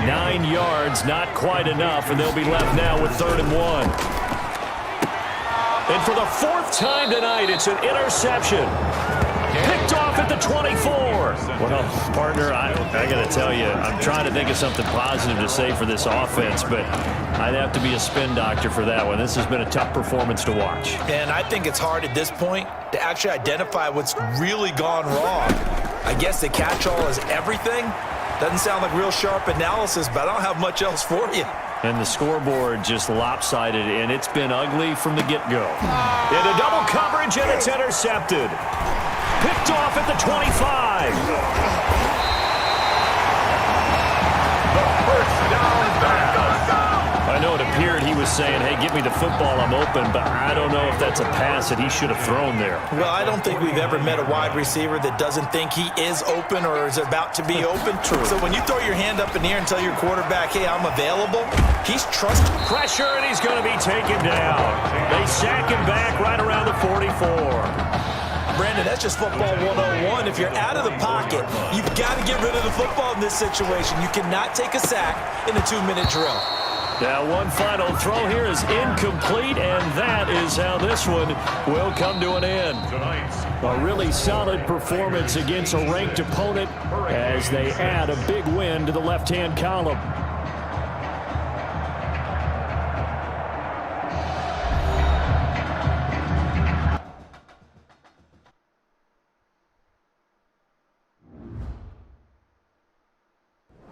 9 yards, not quite enough, and they'll be left now with 3rd and 1. And for the 4th time tonight, it's an interception. Picked off at the 24. Well, partner, I got to tell you, I'm trying to think of something positive to say for this offense, but I'd have to be a spin doctor for that one. This has been a tough performance to watch. And I think it's hard at this point to actually identify what's really gone wrong. I guess the catch-all is everything. Doesn't sound like real sharp analysis, but I don't have much else for you. And the scoreboard just lopsided, and it's been ugly from the get-go. Into double coverage, and it's intercepted. Picked off at the 25. The 1st down pass. I know it appeared he was saying, hey, give me the football, I'm open, but I don't know if that's a pass that he should have thrown there. Well, I don't think we've ever met a wide receiver that doesn't think he is open or is about to be open. True. So when you throw your hand up in the air and tell your quarterback, hey, I'm available, he's trusting. Pressure, and he's going to be taken down. They sack him back right around the 44. Brandon, that's just football 101. If you're out of the pocket, you've got to get rid of the football in this situation. You cannot take a sack in a 2-minute drill. Now one final throw here is incomplete, and that is how this one will come to an end. A really solid performance against a ranked opponent as they add a big win to the left-hand column.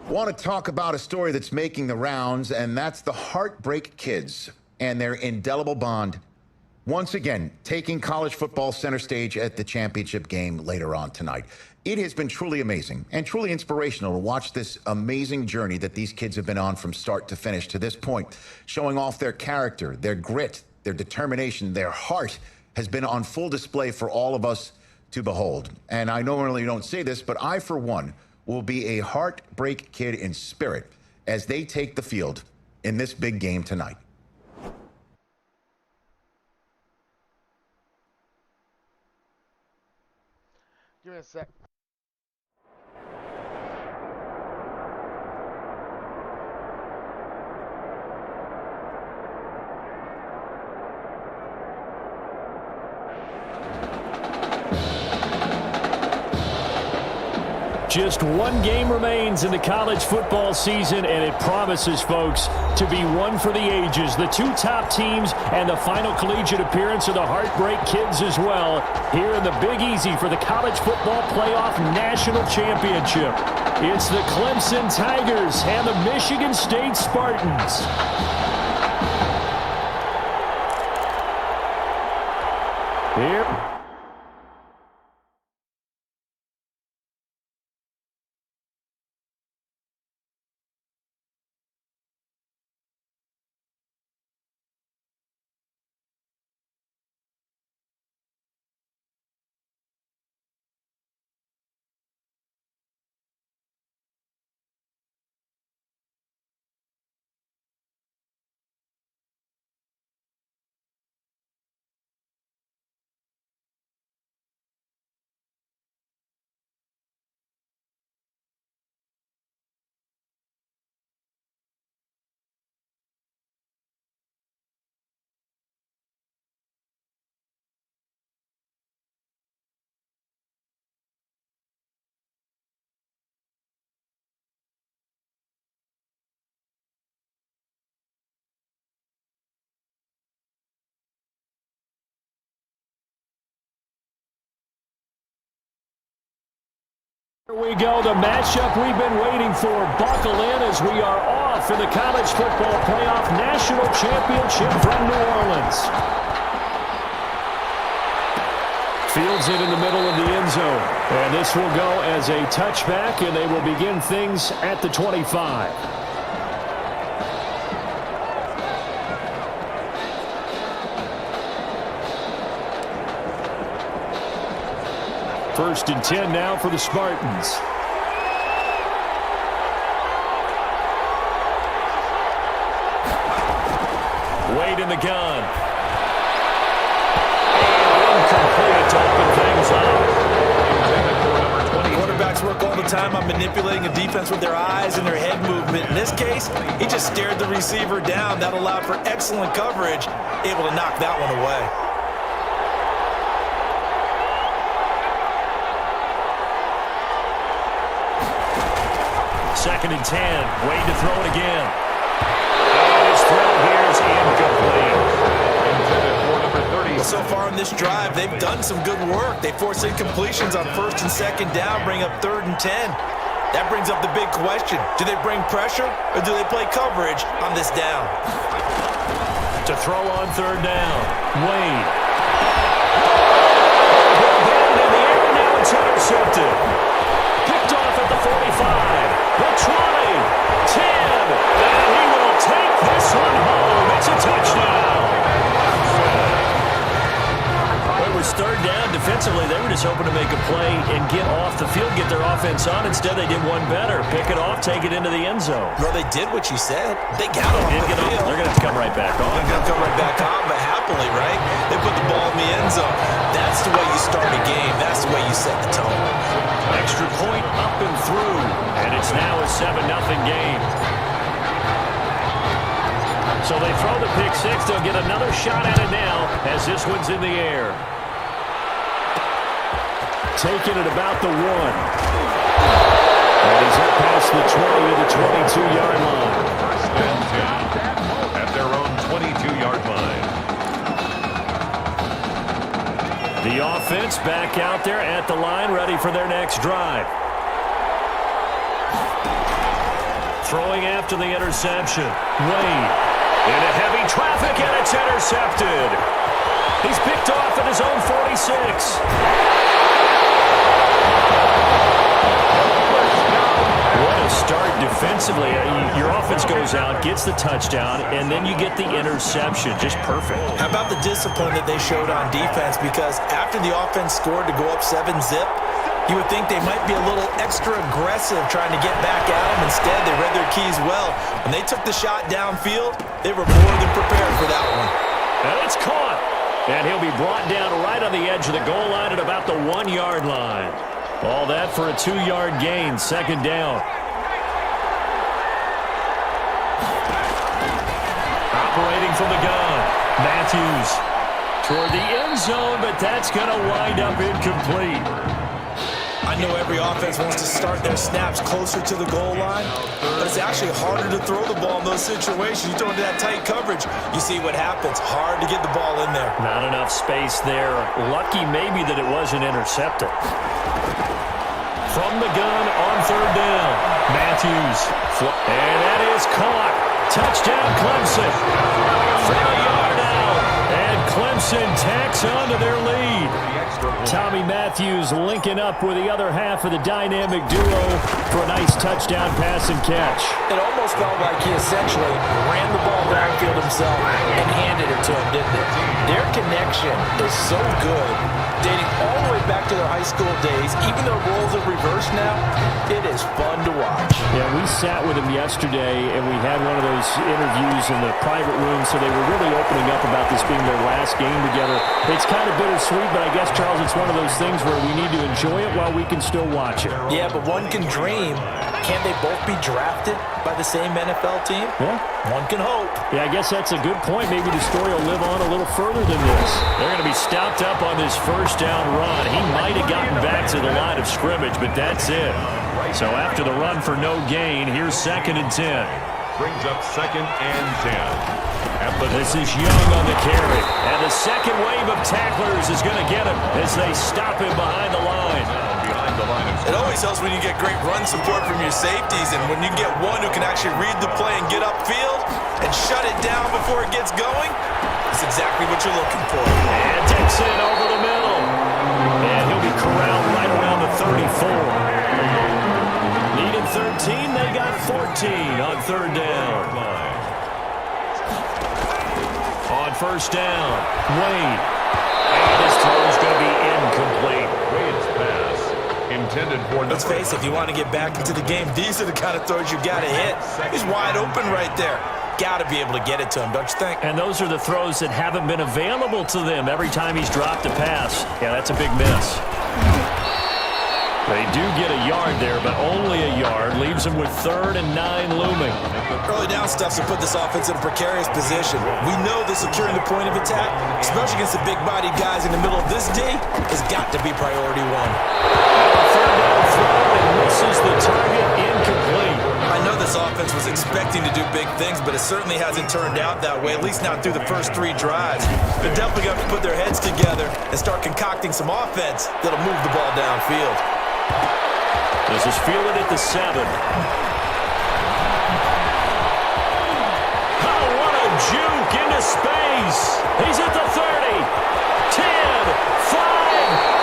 Want to talk about a story that's making the rounds, and that's the Heartbreak Kids. and their indelible bond once again taking college football center stage at the championship game later on tonight. It has been truly amazing and truly inspirational to watch this amazing journey that these kids have been on from start to finish to this point, showing off their character, their grit, their determination, their heart has been on full display for all of us to behold. And I normally don't say this, but I, for one, will be a heartbreak kid in spirit as they take the field in this big game tonight. Give me a sec. Just one game remains in the college football season, and it promises, folks, to be one for the ages. The two top teams and the final collegiate appearance of the Heartbreak Kids as well here in the Big Easy for the College Football Playoff National Championship. It's the Clemson Tigers and the Michigan State Spartans. Here. Here we go, the matchup we've been waiting for. Buckle in as we are off in the College Football Playoff National Championship from New Orleans. Fields it in the middle of the end zone. And this will go as a touchback, and they will begin things at the 25. First and 10 now for the Spartans. Wade in the gun. And incomplete to open things up. Quarterbacks work all the time on manipulating a defense with their eyes and their head movement. In this case, he just stared the receiver down. That allowed for excellent coverage, able to knock that one away. Second and 10. Wade to throw it again. And his throw here is incomplete. Well, so far in this drive, they've done some good work. They force incompletions on first and second down, bring up third and 10. That brings up the big question. Do they bring pressure or do they play coverage on this down? To throw on third down. Wade. Down in the air, now it's intercepted. Picked off at the 45. The 20, 10, and he will take this one home. It's a touchdown. Well, it was third down. Defensively, they were just hoping to make a play and get off the field, get their offense on. Instead, they did one better. Pick it off, take it into the end zone. Well, they did what you said. They got it off the field. They're going to have to come right back on. They're going to come right back on, but happily, right? They put the ball in the end zone. That's the way you start a game. That's the way you set the tone. Extra point up and through, and it's now a 7-0 game. So they throw the pick six. They'll get another shot at it now as this one's in the air. Taking it about the 1. And he's up past the 20 to the 22-yard line. First and 10 at their own 22-yard line. The offense back out there at the line, ready for their next drive. Throwing after the interception. Wade. Into heavy traffic, and it's intercepted. He's picked off at his own 46. What a start defensively. Your offense goes out, gets the touchdown, and then you get the interception. Just perfect. How about the discipline that they showed on defense? Because after the offense scored to go up 7-zip, you would think they might be a little extra aggressive trying to get back at them. Instead, they read their keys well. When they took the shot downfield, they were more than prepared for that one. And it's caught. And he'll be brought down right on the edge of the goal line at about the 1-yard line. All that for a 2-yard gain, second down. Operating from the gun, Matthews toward the end zone, but that's going to wind up incomplete. I know every offense wants to start their snaps closer to the goal line, but it's actually harder to throw the ball in those situations. You throw into that tight coverage, you see what happens. Hard to get the ball in there. Not enough space there. Lucky maybe that it wasn't intercepted. From the gun on third down, Matthews. And that is caught. Touchdown, Clemson. From a yard out. And Clemson tacks on to their lead. Tommy Matthews linking up with the other half of the dynamic duo for a nice touchdown pass and catch. It almost felt like he essentially ran the ball downfield himself and handed it to him, didn't it? Their connection is so good, dating all the way back to their high school days. Even though roles are reversed now, it is fun to watch. Yeah, we sat with him yesterday, and we had one of those interviews in the private room, so they were really opening up about this being their last game together. It's kind of bittersweet, but I guess, Charles, it's one of those things where we need to enjoy it while we can still watch it. Yeah, but one can dream. Can't they both be drafted by the same NFL team? Yeah. One can hope. Yeah, I guess that's a good point. Maybe the story will live on a little further than this. They're going to be stopped up on this first down run. He might have gotten back to the line of scrimmage, but that's it. So after the run for no gain, here's 2nd and 10. Brings up 2nd and 10. This is Young on the carry. And the second wave of tacklers is going to get him as they stop him behind the line. It always helps when you get great run support from your safeties, and when you get one who can actually read the play and get upfield and shut it down before it gets going, it's exactly what you're looking for. And Dixon over the middle. And he'll be corralled right around the 34. Needed 13, they got 14 on third down. On first down, Wade. And his throw is going to be incomplete. Wade's pass intended for. Let's face it, if you want to get back into the game, these are the kind of throws you got to hit. He's wide open right there. Got to be able to get it to him, don't you think? And those are the throws that haven't been available to them every time he's dropped a pass. Yeah, that's a big miss. They do get a yard there, but only a yard. Leaves them with 3rd and 9 looming. Early down stuff's to put this offense in a precarious position. We know that securing the point of attack, especially against the big-bodied guys in the middle of this D, has got to be priority one. Third down throw and misses the target, incomplete. I know this offense was expecting to do big things, but it certainly hasn't turned out that way, at least not through the first 3 drives. They're definitely going to put their heads together and start concocting some offense that'll move the ball downfield. This is fielded at the 7. Oh, what a juke into space. He's at the 30, 10, 5,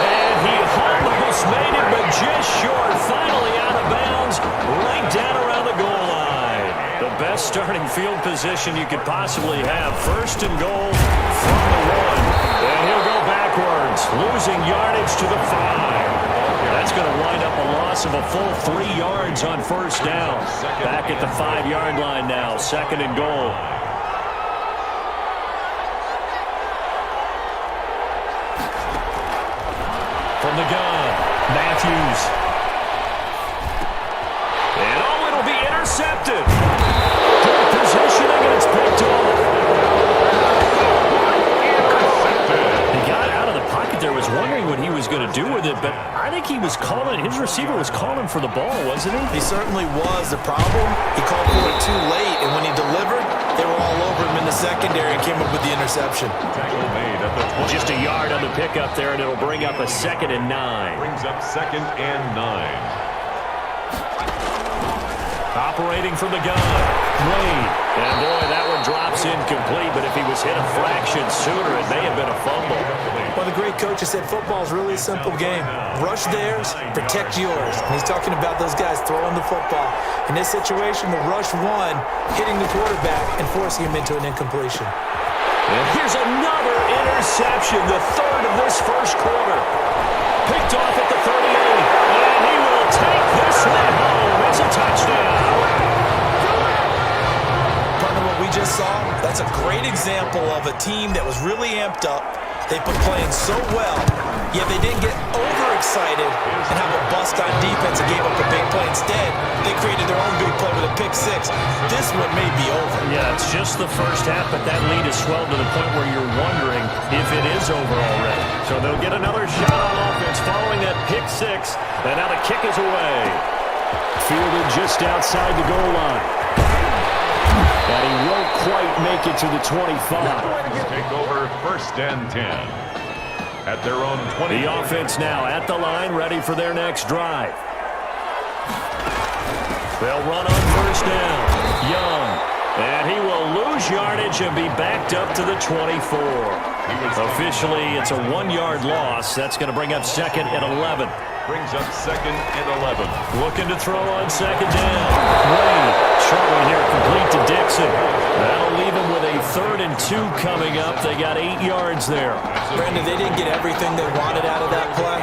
and he almost made it, but just short. Finally out of bounds, right down around the goal line. The best starting field position you could possibly have. 1st and goal from the 1. And he'll go backwards, losing yardage to the 5. That's going to wind up a loss of a full 3 yards on first down. Back at the 5-yard line now, 2nd and goal. From the gun, Matthews. And oh, it'll be intercepted. Good positioning, and it's picked off. He got out of the pocket there, was wondering what he was going to do with it, but I think he was calling, his receiver was calling for the ball, wasn't he? He certainly was. The problem, he called for it too late, and when he delivered, they were all over him in the secondary and came up with the interception. Tackle made at the 20. Just a yard on the pickup there, and it'll bring up a 2nd and 9. Brings up 2nd and 9. Operating from the gun, Wade. And boy, that one drops incomplete, but if he was hit a fraction sooner, it may have been a fumble. Well, the great coach has said football is really a simple game. Rush theirs, protect yours. And he's talking about those guys throwing the football. In this situation, the rush one, hitting the quarterback and forcing him into an incompletion. And here's another interception, the third of this first quarter. Picked off at the 38, and he will take this one home. It's a touchdown. Partner, what we just saw, that's a great example of a team that was really amped up. They've been playing so well, yet they didn't get overexcited and have a bust on defense and gave up a big play. Instead, they created their own big play with a pick six. This one may be over. Yeah, it's just the first half, but that lead has swelled to the point where you're wondering if it is over already. So they'll get another shot on offense following that pick six, and now the kick is away. Fielded just outside the goal line. And he won't quite make it to the 25. Take over 1st and 10. At their own 20. The offense now at the line, ready for their next drive. They'll run on 1st down. Young. And he will lose yardage and be backed up to the 24. Officially, it's a 1-yard loss. That's going to bring up 2nd and 11. Brings up 2nd and 11. Looking to throw on 2nd down. Wade, short one here, complete to Dixon. That'll leave him with a 3rd and 2 coming up. They got 8 yards there. Brandon, they didn't get everything they wanted out of that play,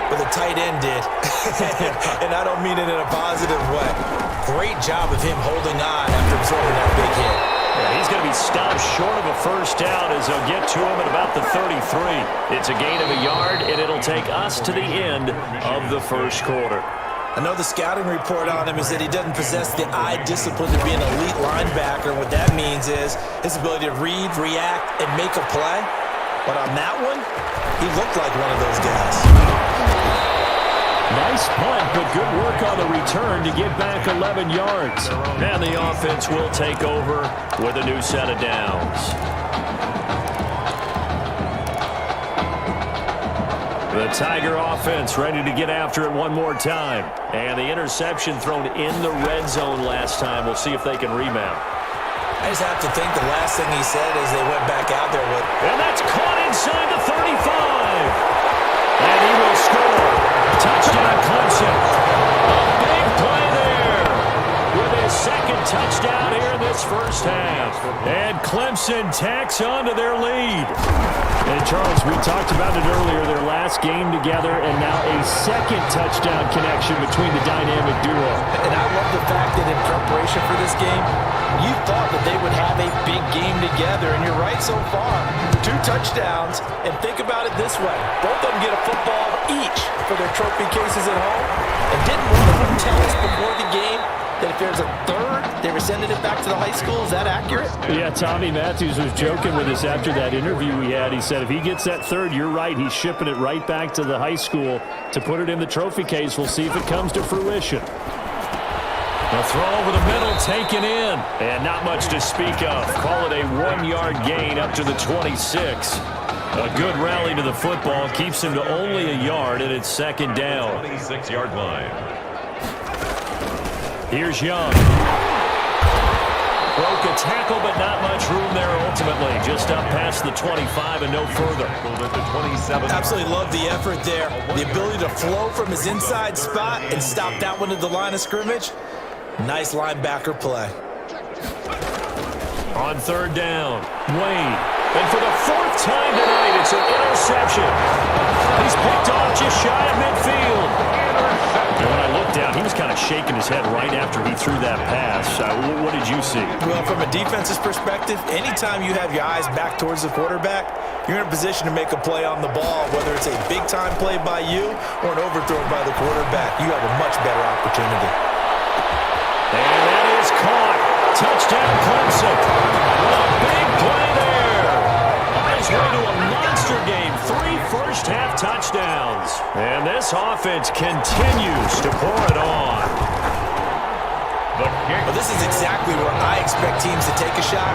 but the tight end did. And I don't mean it in a positive way. Great job of him holding on after absorbing that big hit. Yeah, he's going to be stopped short of a 1st down as they'll get to him at about the 33. It's a gain of a yard, and it'll take us to the end of the first quarter. I know the scouting report on him is that he doesn't possess the eye discipline to be an elite linebacker. What that means is his ability to read, react, and make a play. But on that one, he looked like one of those guys. Nice punt, but good work on the return to get back 11 yards. And the offense will take over with a new set of downs. The Tiger offense ready to get after it one more time. And the interception thrown in the red zone last time. We'll see if they can rebound. I just have to think the last thing he said as they went back out there with... And that's caught inside the 35. And he will score. Touchdown, Clemson. A big play there with his 2nd touchdown here in this first half. And Clemson tacks on to their lead. And Charles, we talked about it earlier, their last game together, and now a 2nd touchdown connection between the dynamic duo. And I love the fact that in preparation for this game, you thought that they would have a big game together, and you're right so far. 2 touchdowns, and think about it this way. Both of them get a football each for their trophy cases at home, and didn't one of them tell us before the game that if there's a 3rd, they were sending it back to the high school? Is that accurate? Yeah, Tommy Matthews was joking with us after that interview we had. He said if he gets that 3rd, you're right, he's shipping it right back to the high school to put it in the trophy case. We'll see if it comes to fruition. The throw over the middle taken in, and not much to speak of. Call it a 1-yard gain up to the 26. A good rally to the football keeps him to only a yard, and it's 2nd down. 26-yard line. Here's Young. Broke a tackle, but not much room there ultimately. Just up past the 25 and no further. Absolutely love the effort there. The ability to flow from his inside spot and stop that one at the line of scrimmage. Nice linebacker play. On 3rd down, Wade. And for the 4th time tonight, it's an interception. He's picked off just shy of midfield. And when I looked down, he was kind of shaking his head right after he threw that pass. What did you see? Well, from a defense's perspective, anytime you have your eyes back towards the quarterback, you're in a position to make a play on the ball, whether it's a big-time play by you or an overthrow by the quarterback. You have a much better opportunity. And that is caught. Touchdown, Clemson. A big play there. On his way to a monster game. 3 first-half touchdowns. And this offense continues to pour it on. Well, this is exactly where I expect teams to take a shot.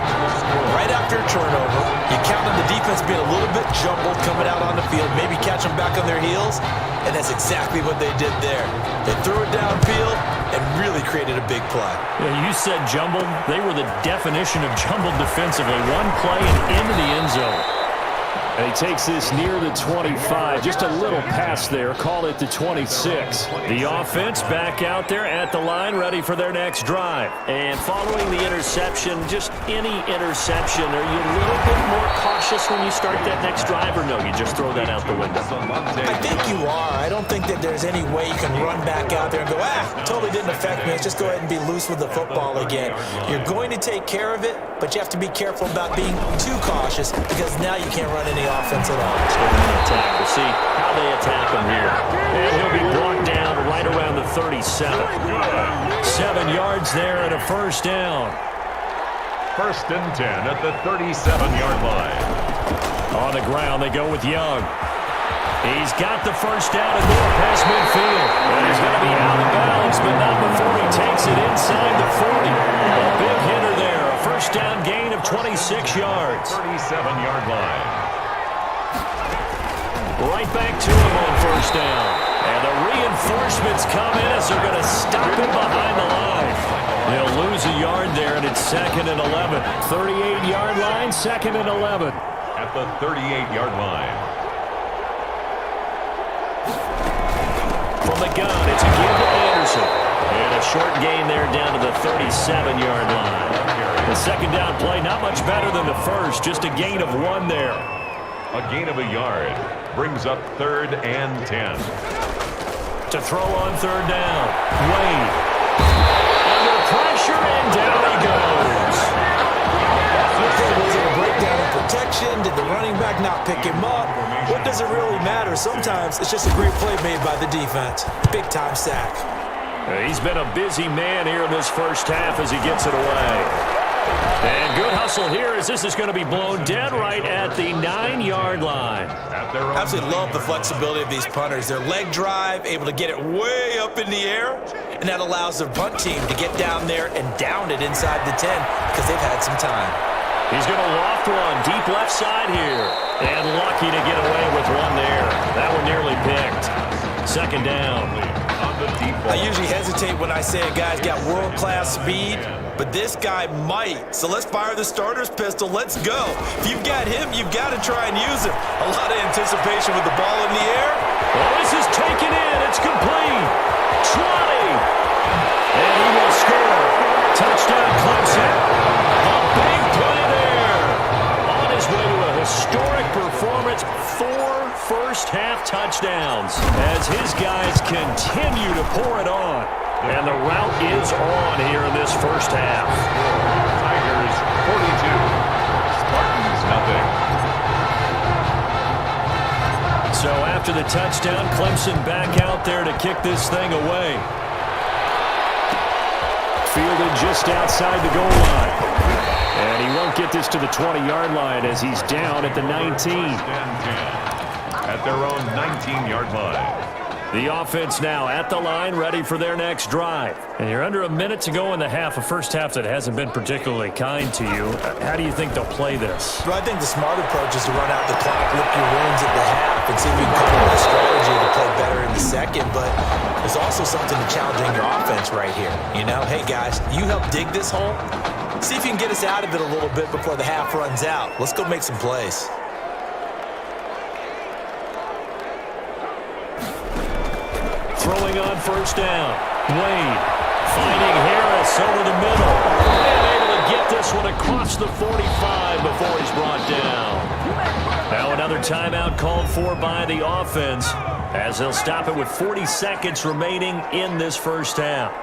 Right after a turnover, you count on the defense being a little bit jumbled coming out on the field, maybe catch them back on their heels, and that's exactly what they did there. They threw it downfield, and really created a big play. Yeah, you said jumbled. They were the definition of jumbled defensively. One play and into the end zone. And he takes this near the 25. Just a little pass there. Call it the 26. The offense back out there at the line, ready for their next drive. And following the interception, just any interception, are you a little bit more cautious when you start that next drive, or no, you just throw that out the window? I think you are. I don't think that there's any way you can run back out there and go, totally didn't affect me. Let's just go ahead and be loose with the football again. You're going to take care of it, but you have to be careful about being too cautious because now you can't run any offense at all. Attack. We'll see how they attack him here. And he'll be brought down right around the 37. 7 yards there and a first down. 1st and 10 at the 37-yard line. On the ground, they go with Young. He's got the first down and more past midfield. And he's going to be out of bounds, but not before he takes it inside the 40. A big hitter there. A first down gain of 26 yards. 37-yard line. Right back to him on first down. And the reinforcements come in as they're going to stop him behind the line. They'll lose a yard there, and it's 2nd and 11. 38-yard line, 2nd and 11. At the 38-yard line. From the gun, it's a give to Anderson. And a short gain there down to the 37-yard line. The second down play, not much better than the first, just a gain of 1 there. A gain of a yard brings up 3rd and 10. To throw on 3rd down, Wade. Under pressure, and down he goes. Was it a breakdown in protection? Did the running back not pick him up? What does it really matter? Sometimes it's just a great play made by the defense. Big-time sack. He's been a busy man here in this first half as he gets it away. And good hustle here as this is going to be blown dead right at the 9-yard line. Absolutely love the flexibility of these punters. Their leg drive, able to get it way up in the air, and that allows their punt team to get down there and down it inside the 10 because they've had some time. He's going to loft one deep left side here. And lucky to get away with one there. That one nearly picked. 2nd down. I usually hesitate when I say a guy's got world-class speed, but this guy might. So let's fire the starter's pistol. Let's go. If you've got him, you've got to try and use him. A lot of anticipation with the ball in the air. Well, this is taken in. It's complete. 20. And he will score. Touchdown, Clemson. A big play there. On his way to a historic performance. 4 first-half touchdowns as his guys continue to pour it on. And the route is on here in this first half. Tigers 42. Spartans nothing. So after the touchdown, Clemson back out there to kick this thing away. Fielded just outside the goal line. And he won't get this to the 20-yard line as he's down at the 19. At their own 19-yard line. The offense now at the line, ready for their next drive. And you're under a minute to go in the half, a first half that hasn't been particularly kind to you. How do you think they'll play this? Well, I think the smart approach is to run out the clock, lick your wounds at the half, and see if you can come up with a strategy to play better in the second. But there's also something to challenging your offense right here. You know, hey, guys, you help dig this hole. See if you can get us out of it a little bit before the half runs out. Let's go make some plays. Throwing on first down. Wade finding Harris over the middle. And able to get this one across the 45 before he's brought down. Now another timeout called for by the offense as they'll stop it with 40 seconds remaining in this first half.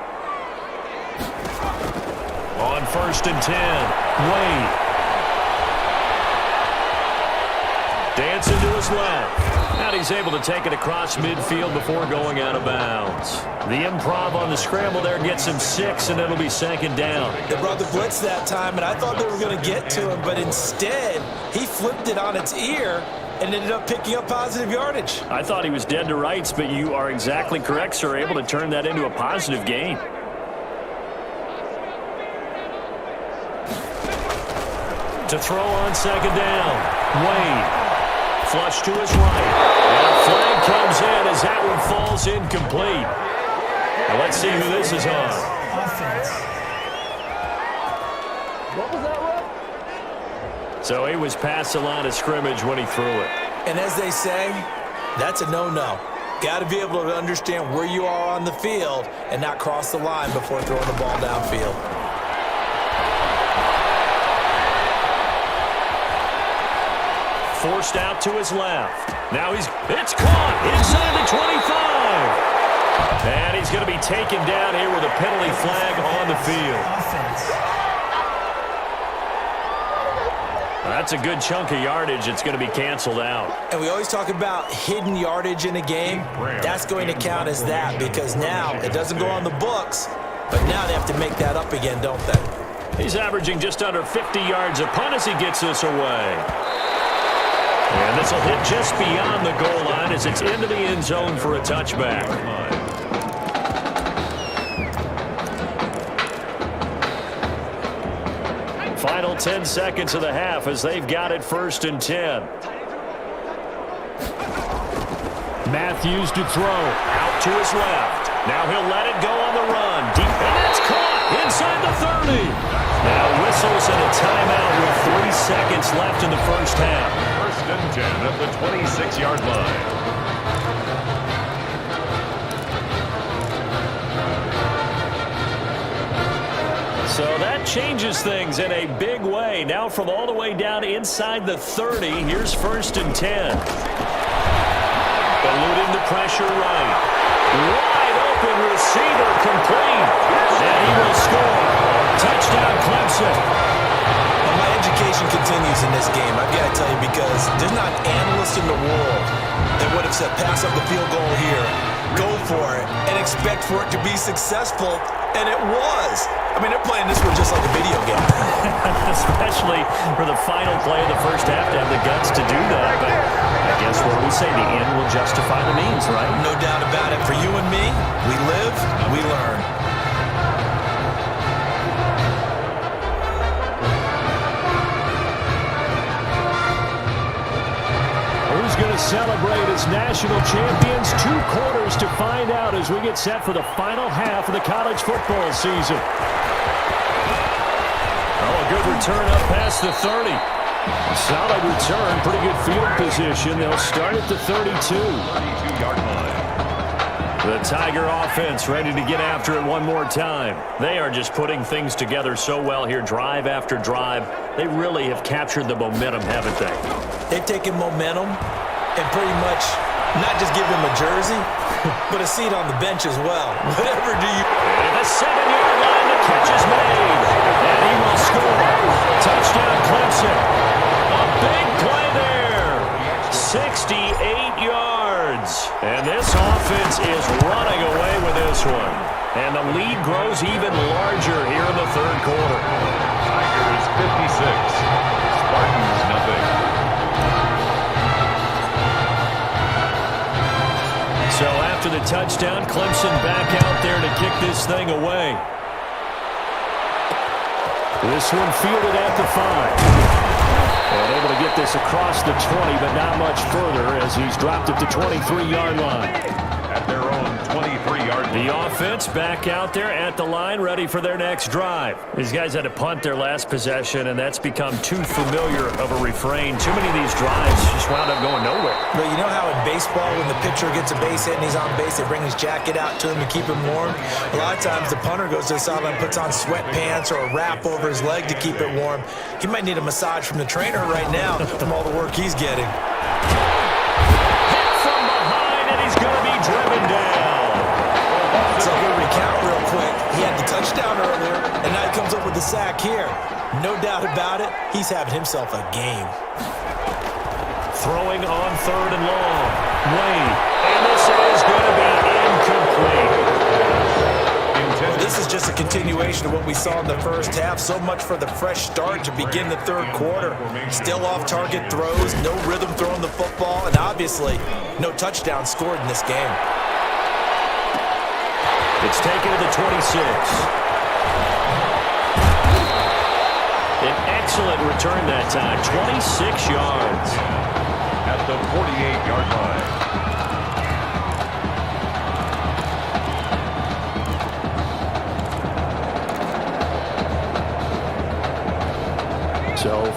On 1st and 10, Wade. Dancing to his left. And he's able to take it across midfield before going out of bounds. The improv on the scramble there gets him 6, and it'll be 2nd down. They brought the blitz that time, and I thought they were going to get to him, but instead, he flipped it on its ear and ended up picking up positive yardage. I thought he was dead to rights, but you are exactly correct, sir. Able to turn that into a positive gain. To throw on 2nd down, Wade. Flush to his right. And a flag comes in as that one falls incomplete. Now let's see who this is on. So he was past the line of scrimmage when he threw it. And as they say, that's a no-no. Got to be able to understand where you are on the field and not cross the line before throwing the ball downfield. Forced out to his left. Now it's caught inside the 25. And he's going to be taken down here with a penalty flag on the field. That's a good chunk of yardage. It's going to be canceled out. And we always talk about hidden yardage in a game. That's going to count as that because now it doesn't go on the books, but now they have to make that up again, don't they? He's averaging just under 50 yards a punt as he gets this away. And this will hit just beyond the goal line as it's into the end zone for a touchback. Final 10 seconds of the half as they've got it 1st and 10. Matthews to throw. Out to his left. Now he'll let it go on the run. Deep, and it's caught inside the 30. Now whistles and a timeout with 3 seconds left in the first half. 1st and 10 at the 26-yard line. So that changes things in a big way. Now from all the way down inside the 30, here's 1st and 10. Eluding the pressure right. Wide open receiver complete. And he will score. Touchdown Clemson. Well, my education continues in this game, I've got to tell you, because there's not an analyst in the world that would have said pass up the field goal here, go for it, and expect for it to be successful. And it was. I mean, they're playing this one just like a video game. Especially for the final play of the first half to have the guts to do that. But I guess what we say, the end will justify the means, right? No doubt about it. For you and me, we live, we learn. Who's going to celebrate as national champions? 2 quarters to find out as we get set for the final half of the college football season. Oh, a good return up past the 30. Solid return, pretty good field position. They'll start at the 32. 32-yard line. The Tiger offense ready to get after it one more time. They are just putting things together so well here, drive after drive. They really have captured the momentum, haven't they? They've taken momentum and pretty much not just give him a jersey, but a seat on the bench as well. Whatever do you... At the 7-yard line, the catch is made. And he will score. Touchdown Clemson. A big play there. 68 yards. And this offense is running away with this one. And the lead grows even larger here in the 3rd quarter. Tigers 56. Spartans nothing. So after the touchdown, Clemson back out there to kick this thing away. This one fielded at the 5. And able to get this across the 20, but not much further as he's dropped at the 23-yard line. At their own 23-yard line. The offense back out there at the line, ready for their next drive. These guys had to punt their last possession, and that's become too familiar of a refrain. Too many of these drives just wound up going nowhere. But you know how in baseball, when the pitcher gets a base hit and he's on base, they bring his jacket out to him to keep him warm? A lot of times the punter goes to the sideline, puts on sweatpants or a wrap over his leg to keep it warm. He might need a massage from the trainer right now from all the work he's getting. Hit from behind, and he's going to be driven down. So we'll recount real quick. He had the touchdown earlier, and now he comes up with the sack here. No doubt about it, he's having himself a game. Throwing on 3rd and long. Wade. And this is going to be incomplete. Well, this is just a continuation of what we saw in the first half. So much for the fresh start to begin the 3rd quarter. Still off-target throws, no rhythm throwing the football, and obviously no touchdown scored in this game. It's taken to the 26. An excellent return that time, 26 yards. At the 48-yard line.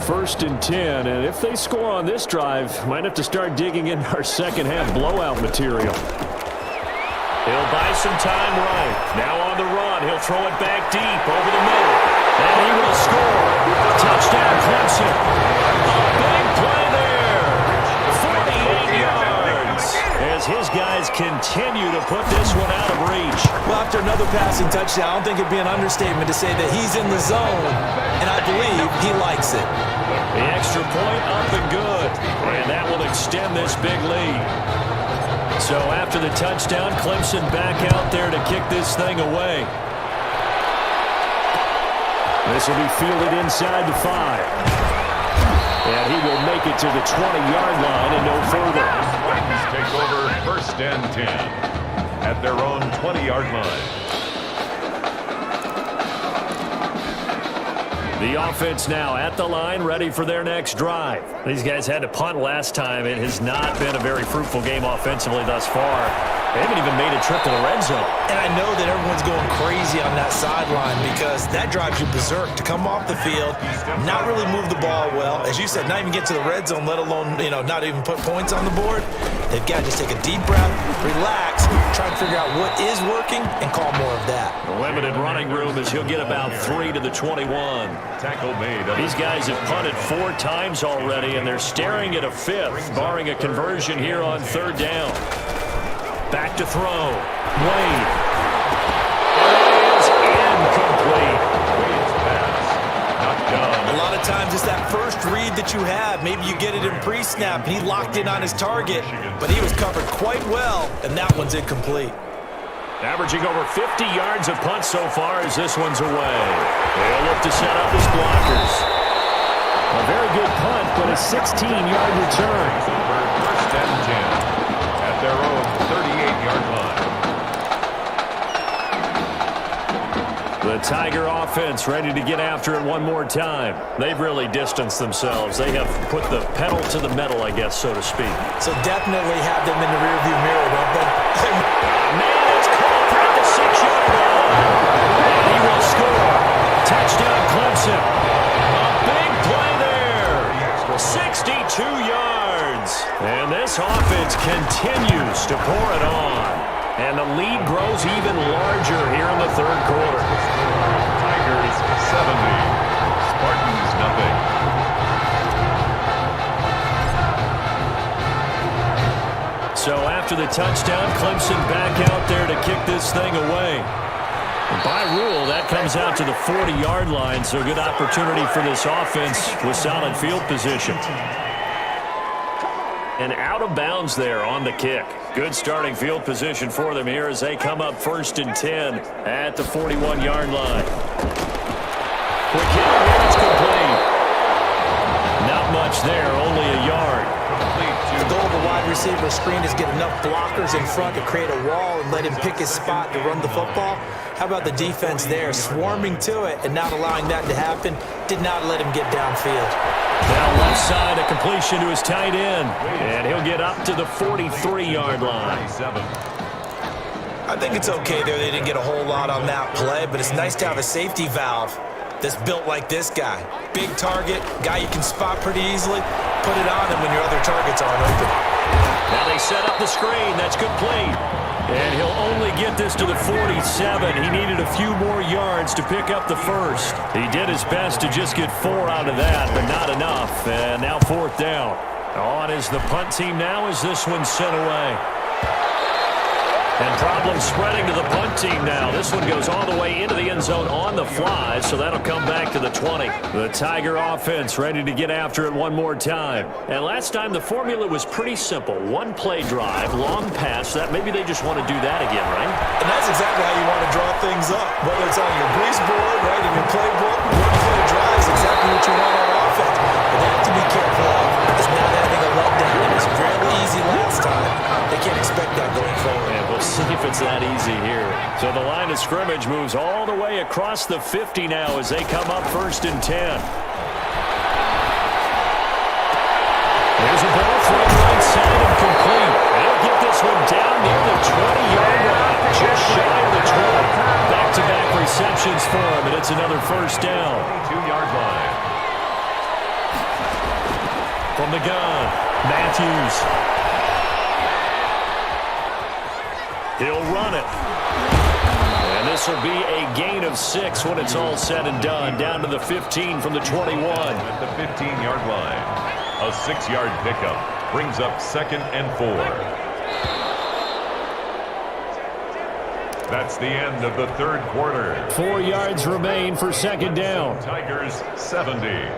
1st and 10, and if they score on this drive, might have to start digging in our second-half blowout material. He'll buy some time right. Now on the run. He'll throw it back deep over the middle. And he will score. Touchdown, Clemson. A big play there. 48 yards. As his guys continue to put this one out of reach. Well, after another passing touchdown, I don't think it'd be an understatement to say that he's in the zone, and I believe he likes it. The extra point up and good. And that will extend this big lead. So after the touchdown, Clemson back out there to kick this thing away. This will be fielded inside the 5. And he will make it to the 20-yard line and no further. Spartans take over 1st and 10 at their own 20-yard line. The offense now at the line, ready for their next drive. These guys had to punt last time. It has not been a very fruitful game offensively thus far. They haven't even made a trip to the red zone. And I know that everyone's going crazy on that sideline because that drives you berserk to come off the field, not really move the ball well. As you said, not even get to the red zone, let alone, not even put points on the board. They've got to just take a deep breath, relax, try to figure out what is working, and call more of that. Limited running room as he'll get about 3 to the 21. Tackle made. These guys have punted 4 times already, and they're staring at a 5th, barring a conversion here on 3rd down. Back to throw. Wade. It is incomplete. Wade's pass. Not done. A lot of times it's that first read that you have. Maybe you get it in pre-snap, and he locked in on his target, but he was covered quite well, and that one's incomplete. Averaging over 50 yards of punt so far as this one's away. They'll look to set up his blockers. A very good punt, but a 16-yard return. 1st and 10 at their own 38-yard line. The Tiger offense ready to get after it one more time. They've really distanced themselves. They have put the pedal to the metal, I guess, so to speak. So definitely have them in the rearview mirror, don't they? Man, it's caught at the 6-yard line. And he will score. Touchdown, Clemson. A big play there. 62 yards. And this offense continues to pour it on. And the lead grows even larger here in the 3rd quarter. Tigers 70. Spartans nothing. So after the touchdown, Clemson back out there to kick this thing away. By rule, that comes out to the 40-yard line, so good opportunity for this offense with solid field position. And out of bounds there on the kick. Good starting field position for them here as they come up 1st and 10 at the 41-yard line. Quick hit, and it's complete. Not much there, only a yard. The goal of a wide receiver screen is get enough blockers in front to create a wall and let him pick his spot to run the football. How about the defense there, swarming to it and not allowing that to happen? Did not let him get downfield. Now left side, a completion to his tight end. And he'll get up to the 43-yard line. I think it's okay there. They didn't get a whole lot on that play, but it's nice to have a safety valve that's built like this guy. Big target, guy you can spot pretty easily. Put it on him when your other targets aren't open. Now they set up the screen. That's complete. And he'll only get this to the 47. He needed a few more yards to pick up the first. He did his best to just get 4 out of that, but not enough. And now 4th down. On is the punt team now as this one's sent away. And problems spreading to the punt team now. This one goes all the way into the end zone on the fly, so that'll come back to the 20. The Tiger offense ready to get after it one more time. And last time the formula was pretty simple. One play drive, long pass. That maybe they just want to do that again, right? And that's exactly how you want to draw things up. Whether it's on your grease board, right, in your playbook, one play drive is exactly what you want on offense. But they have to be careful of is not having a letdown. It was fairly easy last time. They can't expect that going forward. And we'll see if it's that easy here. So the line of scrimmage moves all the way across the 50 now as they come up 1st and 10. There's a ball through the right side and complete. They'll get this one down near the 20-yard line, just shy of the 20. Back-to-back receptions for him, and it's another 1st down. 2-yard line. From the gun, Matthews. He'll run it. And this will be a gain of 6 when it's all said and done. Down to the 15 from the 21. At the 15-yard line. A 6-yard pickup brings up 2nd and 4. That's the end of the third quarter. 4 yards remain for 2nd down. Tigers 70.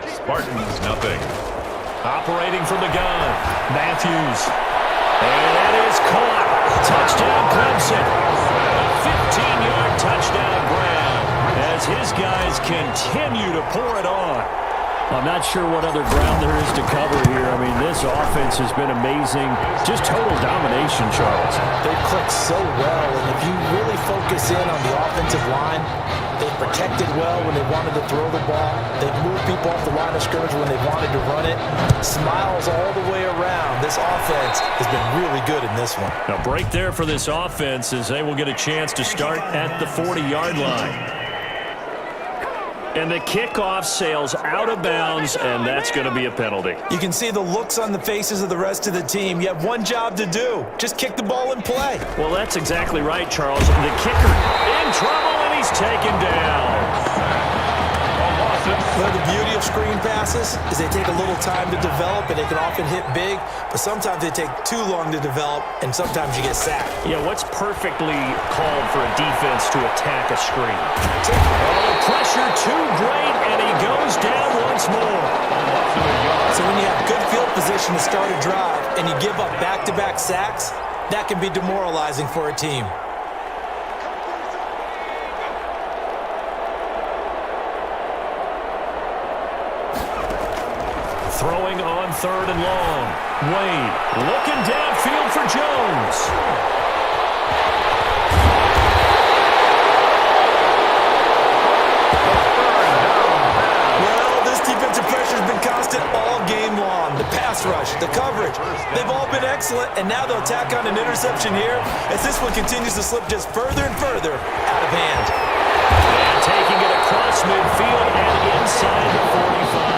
Spartans nothing. Operating from the gun, Matthews. And that is caught. Touchdown Clemson. A 15-yard touchdown grab as his guys continue to pour it on. I'm not sure what other ground there is to cover here. I mean, this offense has been amazing. Just total domination, Charles. They've clicked so well, and if you really focus in on the offensive line, they've protected well when they wanted to throw the ball. They've moved people off the line of scrimmage when they wanted to run it. Smiles all the way around. This offense has been really good in this one. A break there for this offense as they will get a chance to start at the 40-yard line. And the kickoff sails out of bounds, and that's going to be a penalty. You can see the looks on the faces of the rest of the team. You have one job to do. Just kick the ball and play. Well, that's exactly right, Charles. The kicker in trouble, and he's taken down. Well, the beauty of screen passes is they take a little time to develop, and they can often hit big, but sometimes they take too long to develop, and sometimes you get sacked. Yeah, what's perfectly called for a defense to attack a screen? Oh, pressure too great, and he goes down once more. So when you have good field position to start a drive, and you give up back-to-back sacks, that can be demoralizing for a team. Throwing on 3rd and long. Wade looking downfield for Jones. Well, this defensive pressure has been constant all game long. The pass rush, the coverage, they've all been excellent, and now they'll tack on an interception here as this one continues to slip just further and further out of hand. And taking it across midfield and inside the 45.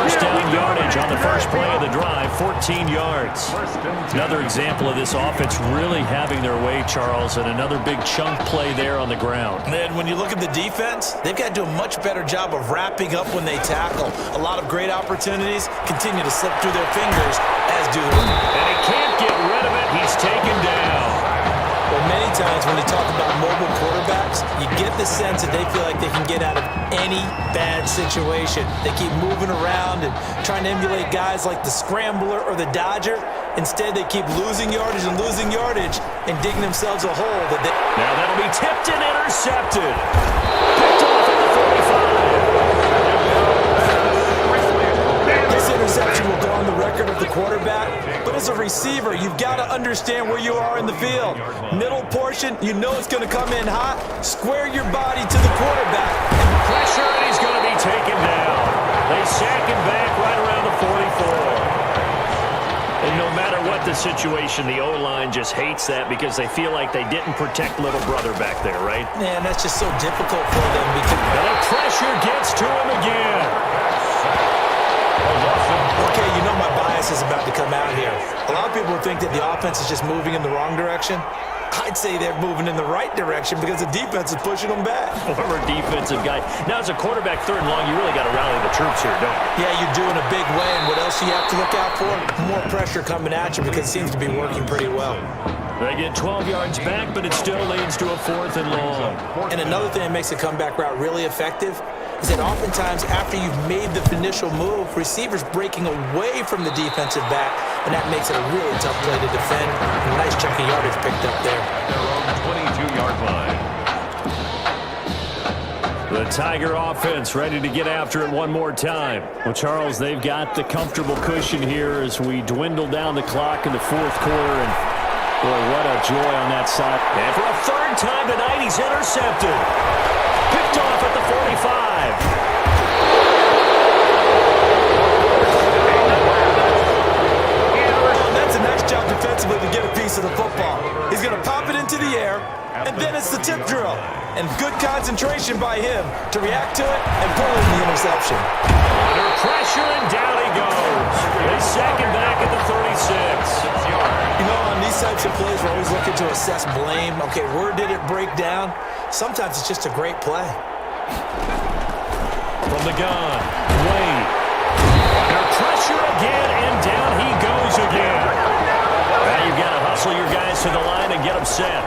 First down yardage on the first play of the drive, 14 yards. Another example of this offense really having their way, Charles, and another big chunk play there on the ground. And when you look at the defense, they've got to do a much better job of wrapping up when they tackle. A lot of great opportunities continue to slip through their fingers, as do them. And he can't get rid of it. He's taken down. Well, many times when they talk about mobile quarterbacks, you get the sense that they feel like they can get out of any bad situation. They keep moving around and trying to emulate guys like the Scrambler or the Dodger. Instead, they keep losing yardage and digging themselves a hole. Now that'll be tipped and intercepted. Picked off at the 45. This interception will go on the record of the quarterback, but as a receiver, you've got to understand where you are in the field. Middle portion, you know it's going to come in hot. Square your body to the quarterback. Pressure, and he's going to be taken down. They sack him back right around the 44. And no matter what the situation, the O-line just hates that because they feel like they didn't protect little brother back there, right? Man, that's just so difficult for them because the pressure gets to him again. Okay, you know my bias is about to come out here. A lot of people think that the offense is just moving in the wrong direction. I'd say they're moving in the right direction because the defense is pushing them back. Former defensive guy. Now, as a quarterback 3rd and long, you really got to rally the troops here, don't you? Yeah, you're doing a big way, and what else do you have to look out for? More pressure coming at you because it seems to be working pretty well. They get 12 yards back, but it still leads to a 4th and long. And another thing that makes the comeback route really effective is that oftentimes after you've made the initial move, receivers breaking away from the defensive back, and that makes it a really tough play to defend. A nice chunk of yardage picked up there. Their own 22-yard line. The Tiger offense ready to get after it one more time. Well, Charles, they've got the comfortable cushion here as we dwindle down the clock in the 4th quarter, and boy, what a joy on that side. And for a 3rd time tonight, he's intercepted. Picked off at the 45. That's a nice job defensively to get a piece of the football. He's going to pop it into the air, and then it's the tip drill. And good concentration by him to react to it and pull in the interception. Under pressure, and down he goes. His second back at the 36. You know, on these types of plays, we're always looking to assess blame. Okay, where did it break down? Sometimes it's just a great play. From the gun, Wade. Under pressure again, and down he goes again. Now you've got to hustle your guys to the line and get them set.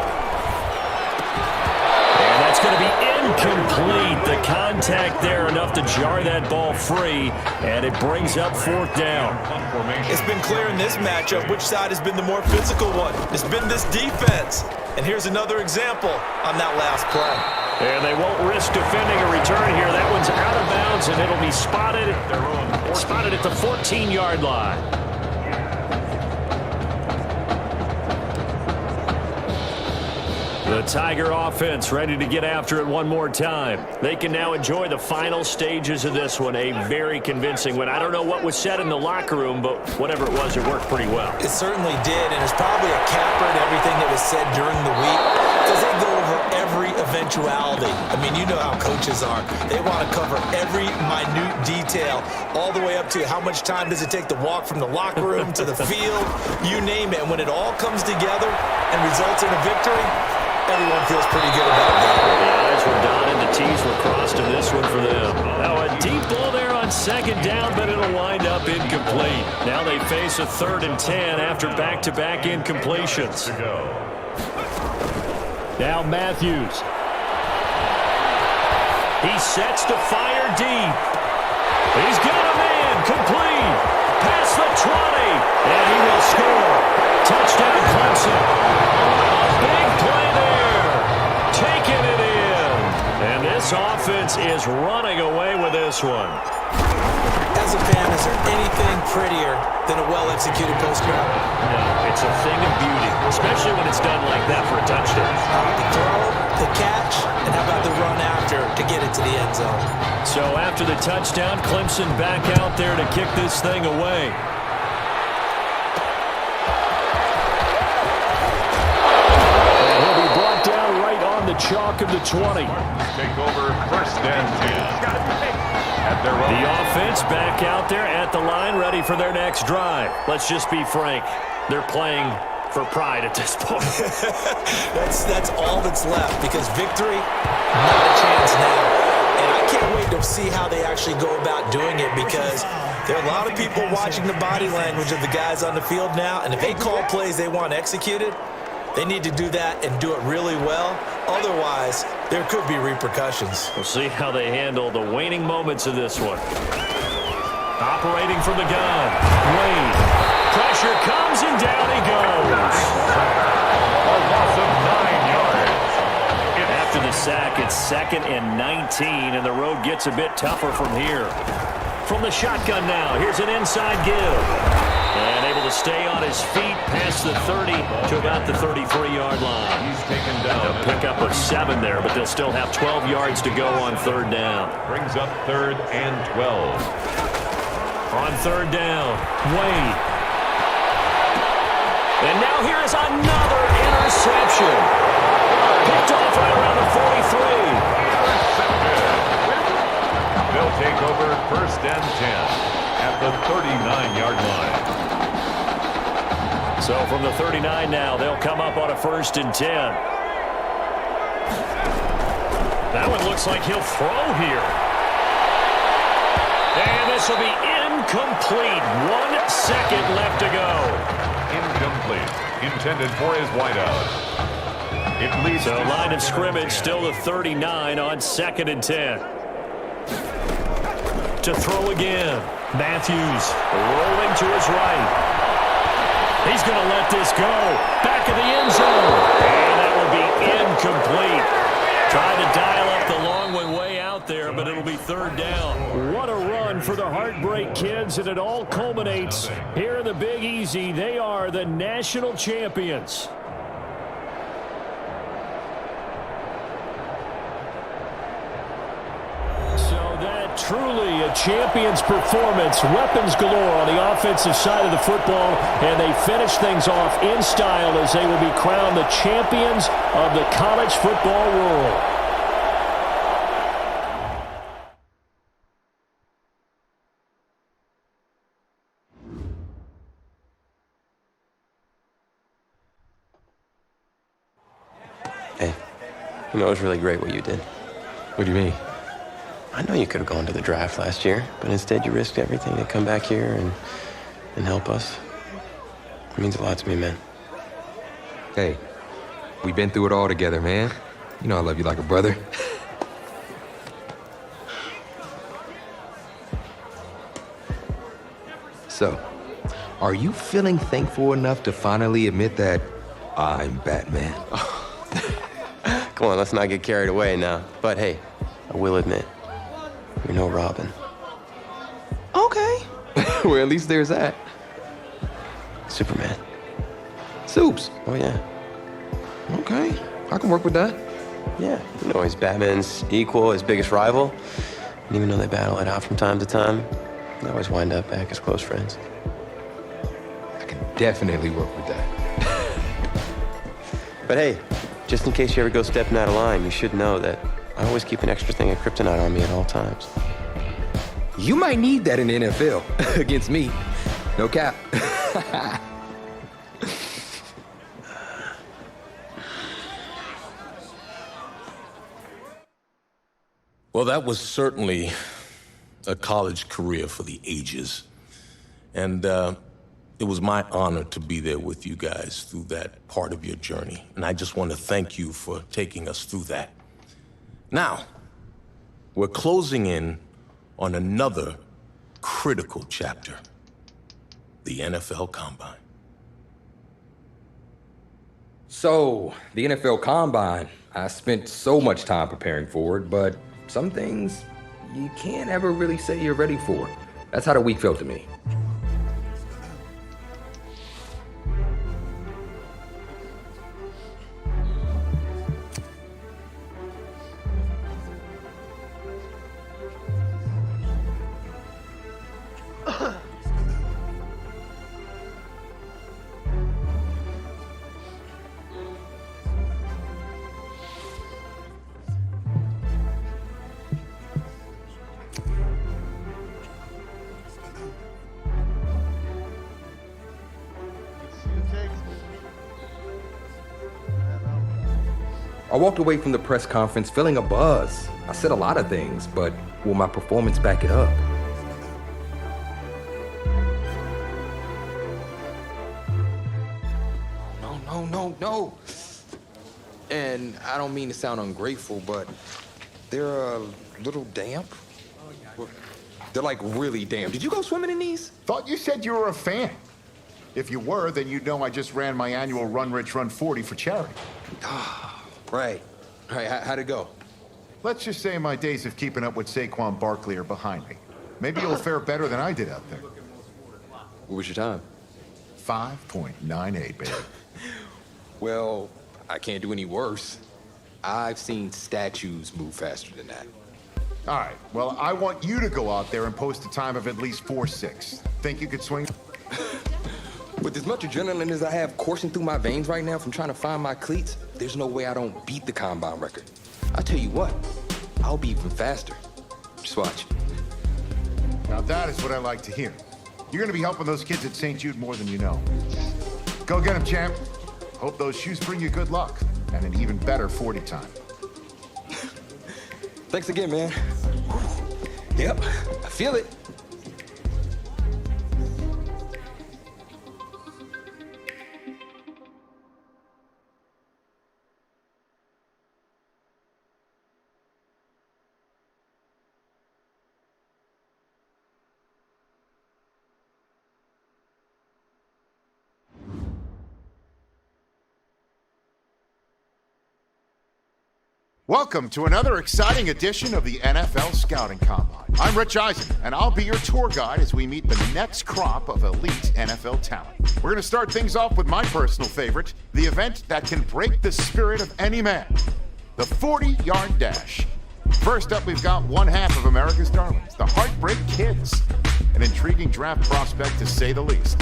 And that's going to be incomplete. The contact there enough to jar that ball free, and it brings up fourth down. It's been clear in this matchup which side has been the more physical one. It's been this defense. And here's another example on that last play. And they won't risk defending a return here. That one's out of bounds, and it'll be spotted at the 14-yard line. The Tiger offense ready to get after it one more time. They can now enjoy the final stages of this one. A very convincing one. I don't know what was said in the locker room, but whatever it was, it worked pretty well. It certainly did, and it's probably a capper to everything that was said during the week because they go over every eventuality. I mean, you know how coaches are. They want to cover every minute detail all the way up to how much time does it take to walk from the locker room to the field, you name it. And when it all comes together and results in a victory, everyone feels pretty good about that. The I's were dotted, the T's were crossed in this one for them. Now a deep ball there on second down, but it'll wind up incomplete. Now they face a 3rd and 10 after back-to-back incompletions. Now Matthews. He sets to fire deep. He's got a man, complete. Past the 20, and he will score. Touchdown Clemson. Big play there. Taking it in. And this offense is running away with this one. As a fan, is there anything prettier than a well-executed post route? No, it's a thing of beauty, especially when it's done like that for a touchdown. The throw, the catch, and how about the run after to get it to the end zone? So after the touchdown, Clemson back out there to kick this thing away. The chalk of the 20. Take over 1st and 10. The offense back out there at the line, ready for their next drive. Let's just be frank. They're playing for pride at this point. that's all that's left because victory, not a chance now. And I can't wait to see how they actually go about doing it because there are a lot of people watching the body language of the guys on the field now, and if they call plays they want executed, they need to do that and do it really well. Otherwise, there could be repercussions. We'll see how they handle the waning moments of this one. Operating from the gun. Wade. Pressure comes and down he goes. A loss of 9 yards. After the sack, it's 2nd and 19, and the road gets a bit tougher from here. From the shotgun now, here's an inside give. And able to stay on his feet past the 30 to about the 33-yard line. He's taken down. A pickup of 7 there, but they'll still have 12 yards to go on 3rd down. Brings up 3rd and 12. On 3rd down, Wade. And now here is another interception. Picked off right around the 43. They'll take over 1st and 10 at the 39-yard line. So from the 39 now, they'll come up on a 1st and 10. That one looks like he'll throw here. And this will be incomplete. 1 second left to go. Incomplete. Intended for his wideout. It leads So to line of scrimmage still the 39 on 2nd and 10. To throw again. Matthews rolling to his right. He's going to let this go. Back of the end zone. And that will be incomplete. Trying to dial up the long way out there, but it'll be 3rd down. What a run for the Heartbreak Kids, and it all culminates here in the Big Easy. They are the national champions. Truly a champion's performance. Weapons galore on the offensive side of the football, and they finish things off in style as they will be crowned the champions of the college football world. You know, it was really great what you did. What do you mean? I know you could have gone to the draft last year, but instead you risked everything to come back here and help us. It means a lot to me, man. Hey, we've been through it all together, man. You know I love you like a brother. So, are you feeling thankful enough to finally admit that I'm Batman? Come on, let's not get carried away now. But hey, I will admit, you're no Robin. Okay. Well, at least there's that. Superman. Soups. Oh, yeah. Okay, I can work with that. Yeah, you know, he's Batman's equal, his biggest rival. And even though they battle it out from time to time, they always wind up back as close friends. I can definitely work with that. But hey, just in case you ever go stepping out of line, you should know that I always keep an extra thing of kryptonite on me at all times. You might need that in the NFL against me. No cap. Well, that was certainly a college career for the ages. And it was my honor to be there with you guys through that part of your journey. And I just want to thank you for taking us through that. Now, we're closing in on another critical chapter, the NFL Combine. So, the NFL Combine, I spent so much time preparing for it, but some things you can't ever really say you're ready for. That's how the week felt to me. I walked away from the press conference feeling a buzz. I said a lot of things, but will my performance back it up? No. And I don't mean to sound ungrateful, but they're a little damp. They're like really damp. Did you go swimming in these? Thought you said you were a fan. If you were, then you'd know I just ran my annual Run Rich Run 40 for charity. Right. How'd it go? Let's just say my days of keeping up with Saquon Barkley are behind me. Maybe you'll fare better than I did out there. What was your time? 5.98, baby. Well, I can't do any worse. I've seen statues move faster than that. All right, well, I want you to go out there and post a time of at least 4.6. Think you could swing? With as much adrenaline as I have coursing through my veins right now from trying to find my cleats, there's no way I don't beat the Combine record. I tell you what, I'll be even faster. Just watch. Now that is what I like to hear. You're gonna be helping those kids at St. Jude more than you know. Go get them, champ. Hope those shoes bring you good luck and an even better 40 time. Thanks again, man. Yep, I feel it. Welcome to another exciting edition of the NFL Scouting Combine. I'm Rich Eisen, and I'll be your tour guide as we meet the next crop of elite NFL talent. We're going to start things off with my personal favorite, the event that can break the spirit of any man, the 40-yard dash. First up, we've got one half of America's darlings, the Heartbreak Kids, an intriguing draft prospect to say the least.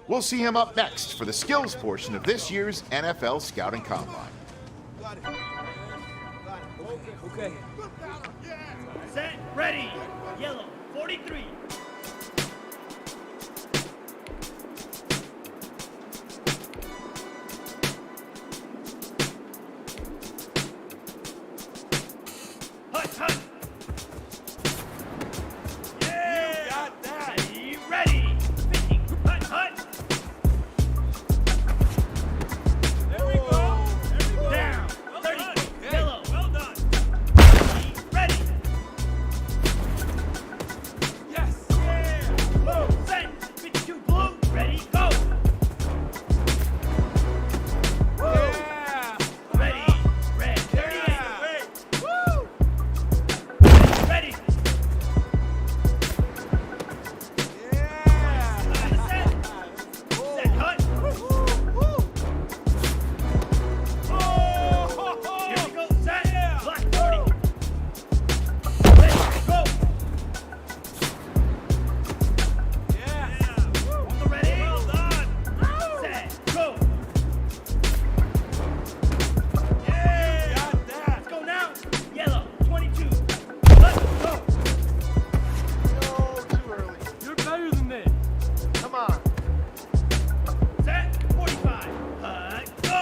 We'll see him up next for the skills portion of this year's NFL Scouting Combine. Okay. Set, ready. Yellow, 43. Hut, hut. Yeah, you got that. Ready. 50. Hut, hut. There we go. Down. 30. Okay. Yellow. Well done. Ready. Yes. Yeah. Whoa. Set. 52 blue. Ready. Go. Yeah. Ready. Red. 38. Woo. Ready. Yeah. Set. Set. Hut. Here we go. Set. Black 40. Ready. Go. Yeah. On the ready. Well done. Set. Go. Yeah. Got that. Let's go now. Yellow. 22. Let's go. No, too early. You're better than this. Come on. Set. 45. Go.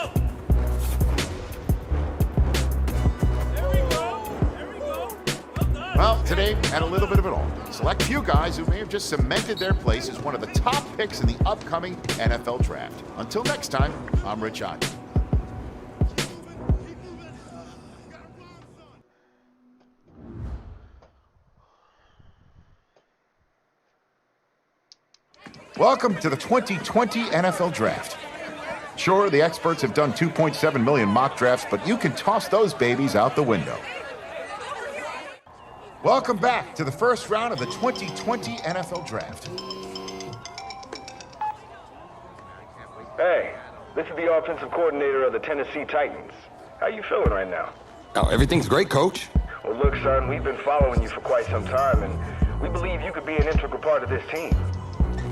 There we go. There we go. Well done. Well, today had a little bit of it all. Select few guys who may have just cemented their place as one of the top picks in the upcoming NFL Draft. Until next time, I'm Rich Ott. Welcome to the 2020 NFL Draft. Sure, the experts have done 2.7 million mock drafts, but you can toss those babies out the window. Welcome back to the first round of the 2020 NFL Draft. Hey, this is the offensive coordinator of the Tennessee Titans. How you feeling right now? Oh, everything's great, Coach. Well, look, son, we've been following you for quite some time, and we believe you could be an integral part of this team.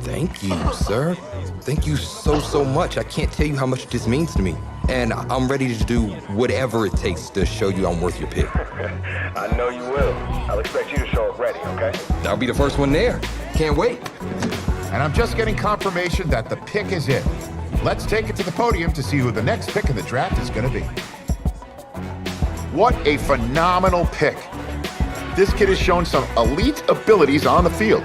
Thank you, sir. Thank you so much. I can't tell you how much this means to me. And I'm ready to do whatever it takes to show you I'm worth your pick. I know you will. I'll expect you to show up ready, okay? I'll be the first one there. Can't wait. And I'm just getting confirmation that the pick is in. Let's take it to the podium to see who the next pick in the draft is going to be. What a phenomenal pick. This kid has shown some elite abilities on the field.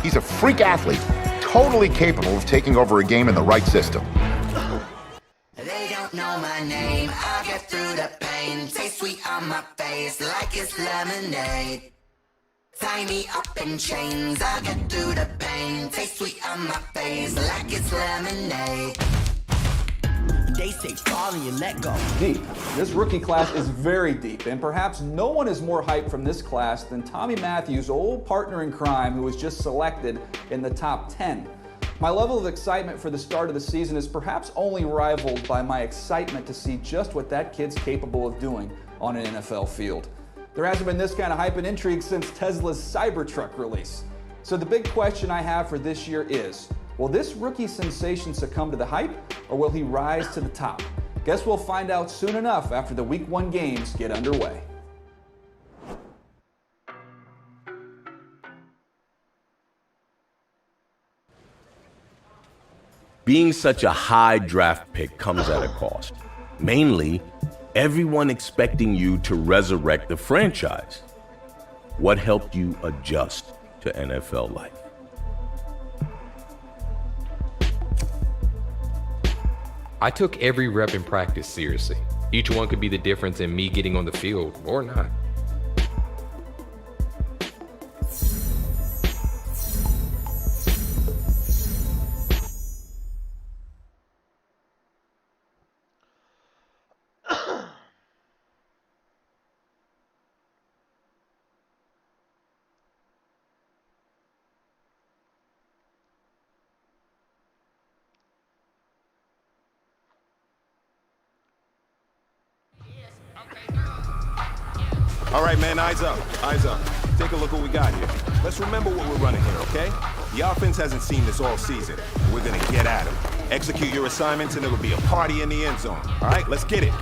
He's a freak athlete, totally capable of taking over a game in the right system. They don't know my name. I'll get through the pain. Taste sweet on my face like it's lemonade. Tie me up in chains. I'll get through the pain. Taste sweet on my face like it's lemonade. They say fall and you let go. Deep. This rookie class is very deep, and perhaps no one is more hyped from this class than Tommy Matthews' old partner in crime, who was just selected in the top 10. My level of excitement for the start of the season is perhaps only rivaled by my excitement to see just what that kid's capable of doing on an NFL field. There hasn't been this kind of hype and intrigue since Tesla's Cybertruck release. So the big question I have for this year is, will this rookie sensation succumb to the hype, or will he rise to the top? Guess we'll find out soon enough after the Week 1 games get underway. Being such a high draft pick comes at a cost. Mainly, everyone expecting you to resurrect the franchise. What helped you adjust to NFL life? I took every rep in practice seriously. Each one could be the difference in me getting on the field or not. All right, man, eyes up, eyes up. Take a look what we got here. Let's remember what we're running here, okay? The offense hasn't seen this all season. We're gonna get at them. Execute your assignments and it'll be a party in the end zone. All right, let's get it.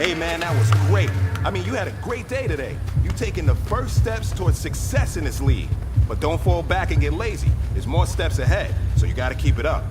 Hey man, that was great. I mean, you had a great day today. You've taken the first steps towards success in this league. But don't fall back and get lazy. There's more steps ahead, so you gotta keep it up.